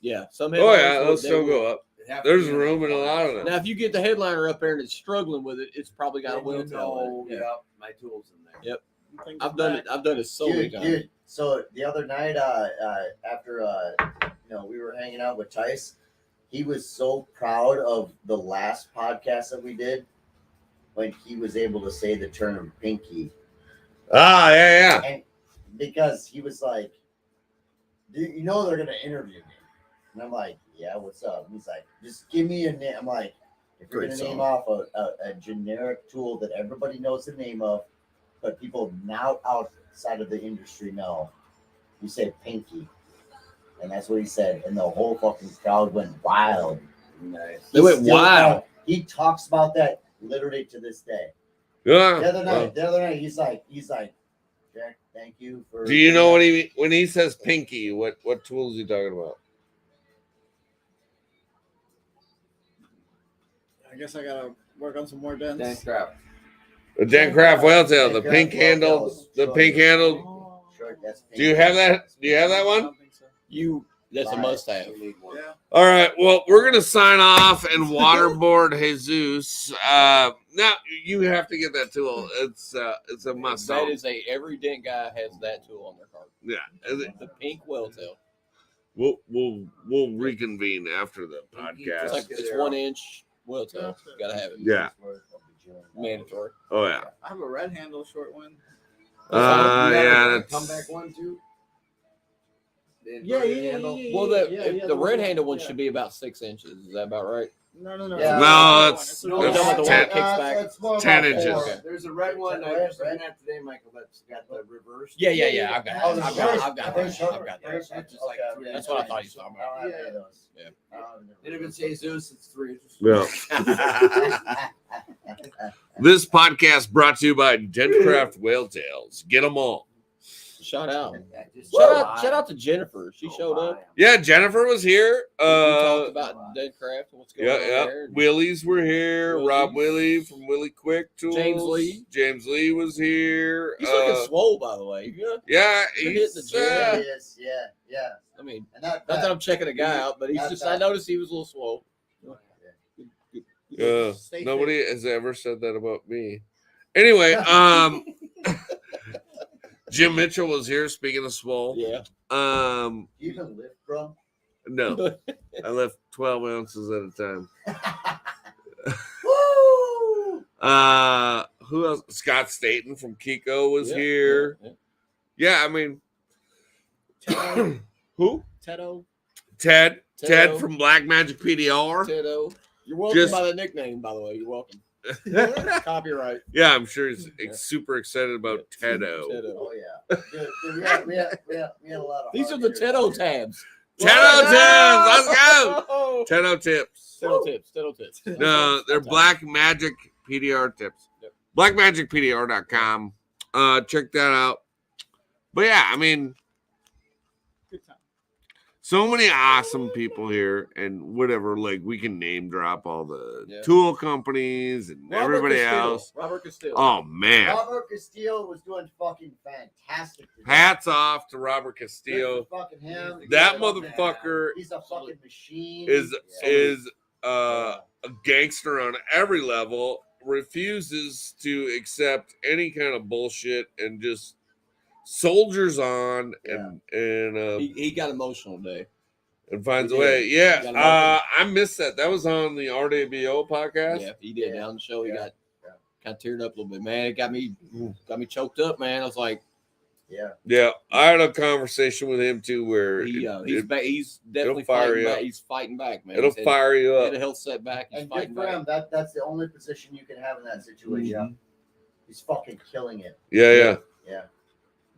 Yeah. Some Oh headliners. yeah, they'll they still will- go up. There's room in a lot of them. Now, if you get the headliner up there and it's struggling with it, it's probably got a then wheel you tail. know, in it. yeah, my tools in there. Yep. Things I've done back. it. I've done it so many times. Dude, so the other night, after we were hanging out with Tice, he was so proud of the last podcast that we did when he was able to say the term pinky. Ah, yeah. And because he was like, you know they're gonna interview me. And I'm like, yeah, what's up? And he's like, just give me a name. I'm like, if you're Great gonna song. name off a generic tool that everybody knows the name of, but people now outside of the industry know, you say pinky. And that's what he said. And the whole fucking crowd went wild. Nice. They went Still wild. He talks about that literally to this day. Yeah. The other night, he's like, Jack, thank you for. Do you know when he says pinky, what tool is he talking about? I guess I gotta work on some more dents. Dent crap. The Dencraft whale tail, the Dencraft pink whale handle, tails. the pink handled. Oh, That's Do you have that? Do you have that I one? don't think so. That's a must-have. Yeah. All right. Well, we're gonna sign off and waterboard Jesus. Now you have to get that tool. It's a must. That is every dent guy has that tool on their cart. Yeah. The pink whale tail. We'll reconvene after the It's podcast. like it's 1 inch whale tail. You gotta have it. Yeah. Mandatory. Oh yeah. I have a red handle short one. Yeah. That's Comeback one too. Yeah. Well, the the red handle one yeah. should be about 6 inches. Is that about right? No. Yeah. No, it's- We're done with the one that kicks back. It's more 10 about inches. four. There's a red one I Red, just looking at today, Michael. That's got the reverse. Yeah. I've got Oh, that. I've got that. I've got that. That's just like Okay, That's what I thought you were talking about. I don't have any of those. Yeah. I don't have And if it says Zeus, it's 3 inches. yeah. This podcast brought to you by Dentcraft Whale Tails. Get them all. Shout out. Just Shout out to Jennifer. She showed up. Yeah, Jennifer was here. We talked about Deadcraft and what's going on there. Willies were here. Willies. Rob Willie from Willie Quick Tools. James Lee. was here. He's looking swole, by the way. Yeah, Been hitting the he's, gym. Yes, yeah. I mean, And not not that I'm checking a guy out, but he's Not just. that. I noticed he was a little swole. Stay nobody has ever said that about me. Anyway, Jim Mitchell was here. Speaking of swole, Yeah. You even lift, bro. no, I left 12 ounces at a time. Woo! Who else? Scott Staten from Kiko was Yeah, here. yeah. Yeah, I mean, Tedo. who? Tedo. Ted Tedo. from Black Magic PDR. Tedo. You're welcome Just- by the nickname, by the way. You're welcome. Copyright. Yeah, I'm sure he's Yeah. super excited about Tedo. Oh yeah. Dude, we had a lot of. These are hard the hitters. Tedo tabs. Tedo tips, let's go. go. Tedo tips. Tedo tips. No, they're Black Magic PDR tips. Yep. BlackMagicPDR.com. Check that out. But yeah, I mean, Good time. so many awesome people here, and whatever, like we can name drop all the Yeah. tool companies and everybody else. Robert Castillo. Oh man, Robert Castillo was doing fucking fantastic. today. hats off to Robert Good Castillo. for fucking him. That He's a- motherfucker He's a fucking machine. is Yeah. a gangster on every level. Refuses to accept any kind of bullshit and just soldiers on and He got emotional today. and finds a He way. did. Yeah, He got I missed that. That was on the RDBO podcast. Yeah, he did. Yeah. Down the show, he Yeah. got kind of teared up a little bit. Man, it got me choked up, man. I was like, Yeah. Yeah, I had a conversation with him too, where he's definitely fire fighting you back. up. He's fighting back, man. it'll He's had- fire you he up. had a health setback. He's And good fighting for back. him. That's the only position you can have in that situation. Mhm. He's fucking killing it. Yeah. Yeah.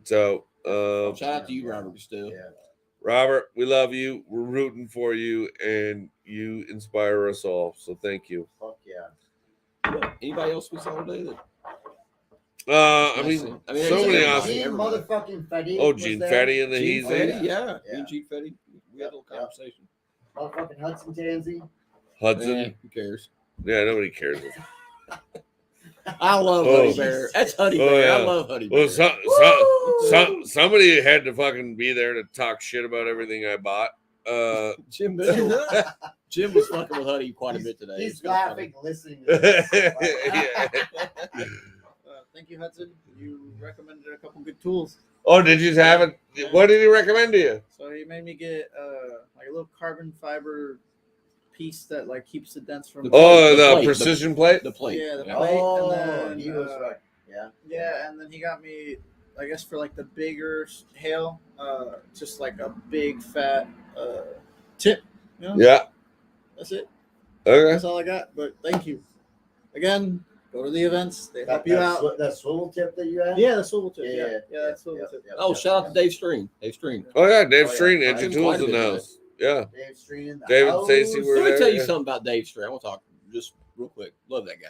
So, Shout out to you, Robert. Still, Yeah. Robert, we love you. We're rooting for you, and you inspire us all. So thank you. Fuck yeah. anybody else we saw today? I mean, so many awesome. Gene motherfucking Fetty. Oh, was Gene there. Fetty and the Gene Heezy. Fetty, Yeah. yeah. Gene Fetty. We had a little Yep. conversation. Motherfucking Hudson Tansy. Hudson. Eh, who cares? Yeah, nobody cares. I love Oh. Honey Bear. That's Honey Oh, Bear. yeah. I love Honey Bear. Well, somebody had to fucking be there to talk shit about everything I bought. Jim Mitchell. Jim was fucking with Honey quite a bit today. He's It's kinda funny. laughing, listening to this. Yeah. Thank you, Hudson. You recommended a couple good tools. Oh, did you have it? What did he recommend to you? So he made me get like a little carbon fiber piece that like keeps the dents from. Oh, The the plate, precision plate. The plate. Yeah, the Yeah. plate. Oh, and then, he was right. Yeah. Yeah, and then he got me, I guess, for like the bigger hail, just like a big fat tip. You know? Yeah. That's it. Okay. That's all I got. But thank you. Again, go to the events. They help you out. That swivel tip that you had? Yeah, the swivel tip. Yeah, Yeah, that's swivel tip. Oh, shout out to Dave Stream. Dave Stream. Oh yeah, Dave Oh, yeah. Streen, I Engine was Tools quite a in the bit of house. Yeah. Dave Street in the David house. Stacy were Let me there. tell you something about Dave Stream. I want to talk just real quick. Love that guy.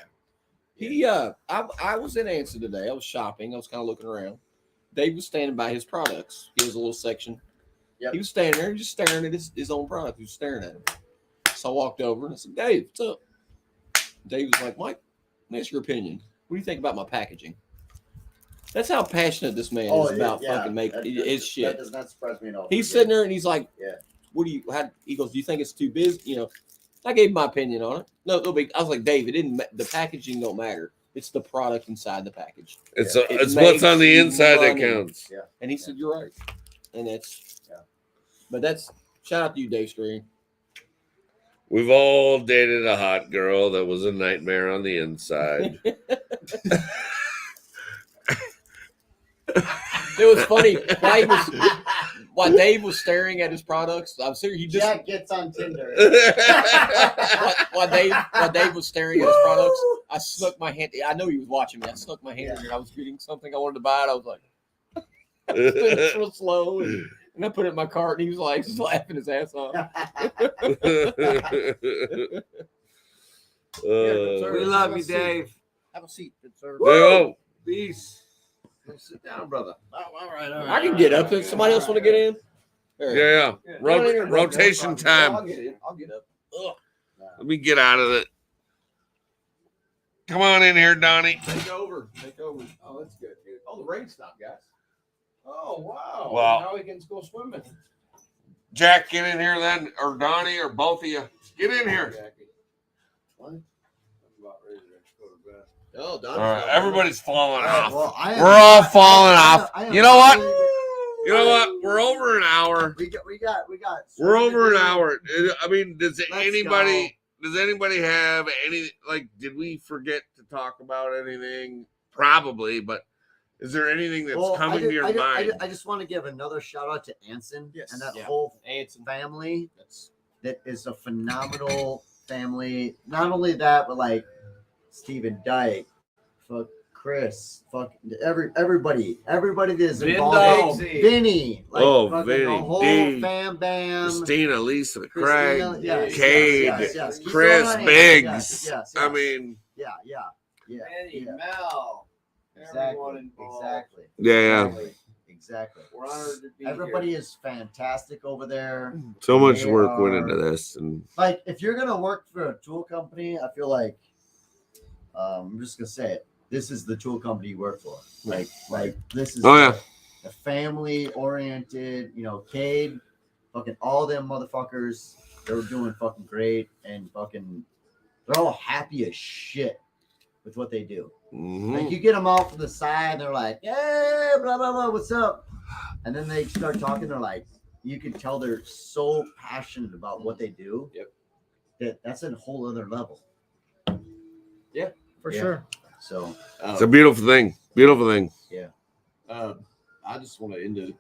He I was in Anson today. I was shopping. I was kind of looking around. Dave was standing by his products. He was a little section. Yep. He was standing there, just staring at his own product. He was staring at him. So I walked over and I said, Dave, what's up? Dave was like, Mike, let me ask your opinion. What do you think about my packaging? That's how passionate this man is about fucking making his shit. That does not surprise me at all. He's sitting there and he's like, Yeah. What do you? He goes, do you think it's too busy? You know, I gave him my opinion on it. No big. I was like, Dave, it didn't. The packaging don't matter. It's the product inside the package. It's what's on the inside that counts. Yeah. And he said, you're right. And but that's shout out to you, Dave Stream. We've all dated a hot girl that was a nightmare on the inside. It was funny while Dave was staring at his products. I'm serious. He just Jack gets on Tinder. while Dave was staring at his products, I snuck my hand. I know he was watching me. I snuck my hand in there. I was getting something I wanted to buy. And I was like, it's real slow, and I put it in my cart. And he was like just laughing his ass off. We love you, Dave. Have a seat, good sir. Oh, Peace. Sit down, brother. All right. I can get up. If somebody else want to get in, yeah. Rotation time. I'll get up. Ugh. Let me get out of it. Come on in here, Donnie. Take over. Oh, that's good, dude. Oh, the rain stopped, guys. Oh, wow. Well, now we can go swimming. Jack, get in here then, or Donnie, or both of you. Get in here. What? Oh, All right, everybody's falling off. Well, We're all falling off. I You know what? You know what? We're over an hour. We got. We're over an hour. I mean, does Let's anybody have any, like, did we forget to talk about anything? Probably, but is there anything that's coming to your mind? I just want to give another shout out to Anson and that Yeah. whole Anson family. That is a phenomenal family. Not only that, but like Steven Dyke, fuck Chris, fuck everybody that is involved. Vinny, like Vinny, the whole D, fam bam. Christina, Lisa, Craig, yes, Cade, yes. Keep Chris, going. Biggs. Yes. I mean, yeah. Manny, Mel, Exactly. everyone involved. yeah. Exactly. We're honored to be Everybody is fantastic over there. So much They work went are- into this, and Like, if you're gonna work for a tool company, I feel like I'm just gonna say it. This is the tool company you work for. Like this is oh yeah, a family oriented. You know, Cade, fucking all them motherfuckers. They were doing fucking great, and fucking they're all happy as shit with what they do. Mhm. Like, you get them out from the side, they're like, "Yeah, blah blah blah, what's up?" And then they start talking. They're like, you can tell they're so passionate about what they do. Yep. That's a whole other level. For Yeah. sure. So It's a beautiful thing. Beautiful thing. I just want to end it.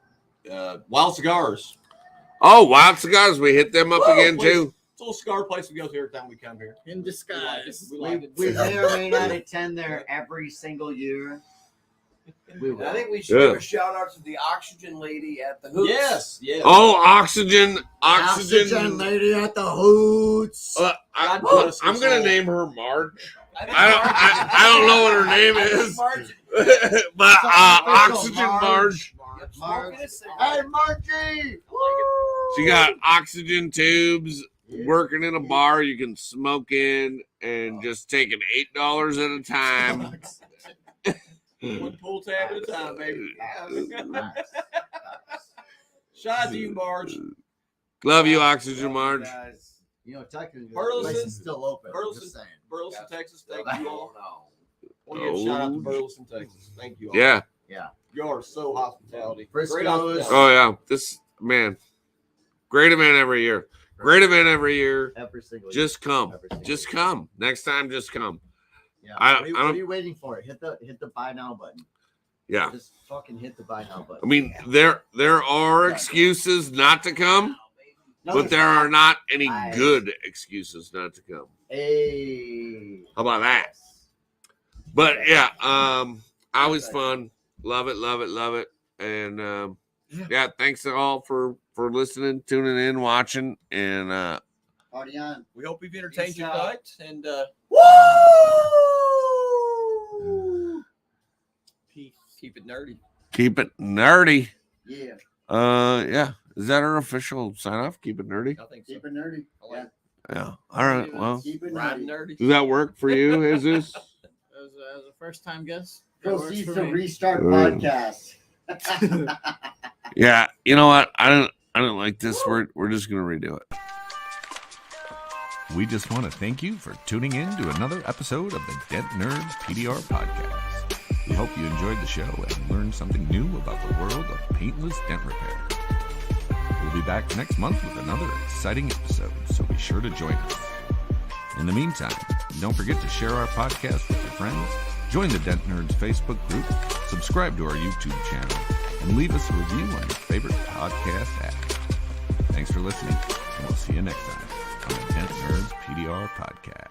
Wild Cigars. Oh, Wild Cigars, we hit them up again too. It's a little cigar place we go to every time we come here. In disguise. We like it. we may or may not attend there every single year. We will. I think we should give a shout out to the oxygen lady at the Hoops. Yes. Oh, oxygen. lady at the Hoots. I'm gonna name her Marge. I don't know what her name is, but Oxygen Marge. Hey, Margie! She got oxygen tubes. Working in a bar, you can smoke in and just taking $8 at a time. One pull tab at a time, baby. Shout out to you, Marge. Love you, Oxygen Marge. You know, technically, the Burleson- place is still open. I'm Burleson- just saying. Burleson, Texas. Thank you all. No. Want to give a shout out to Burleson, Texas. Thank you all. Yeah. You are so hospitality. Frisco's. Great hospitality. Oh yeah. This man, great event every year. Great event every year. Every single year. Just come. Every single Just year. come. Next time, just come. Yeah. I What don't- are you waiting for? Hit the buy now button. Yeah. Just fucking hit the buy now button. I mean, there are excuses not to come, No, but there are not any I- good excuses not to come. Hey. How about that? But yeah, always fun. Love it. And yeah, thanks to all for listening, tuning in, watching, and Party on. We hope we've entertained Peace you out. tonight. And Peace. keep it nerdy. keep it nerdy. Yeah. Yeah. Is that our official sign off? Keep it nerdy. I think so. Keep it nerdy. I like it. Yeah. All right. Well, Keep it Riding nerdy. nerdy. does that work for you, Jesus? As a first time guest. Proceeds to restart podcast. Yeah, you know what? I don't like this. We're just gonna redo it. We just want to thank you for tuning in to another episode of the Dent Nerds PDR podcast. We hope you enjoyed the show and learned something new about the world of paintless dent repair. We'll be back next month with another exciting episode, so be sure to join us. In the meantime, don't forget to share our podcast with your friends, join the Dent Nerds Facebook group, subscribe to our YouTube channel, and leave us a review on your favorite podcast app. Thanks for listening, and we'll see you next time on the Dent Nerds PDR podcast.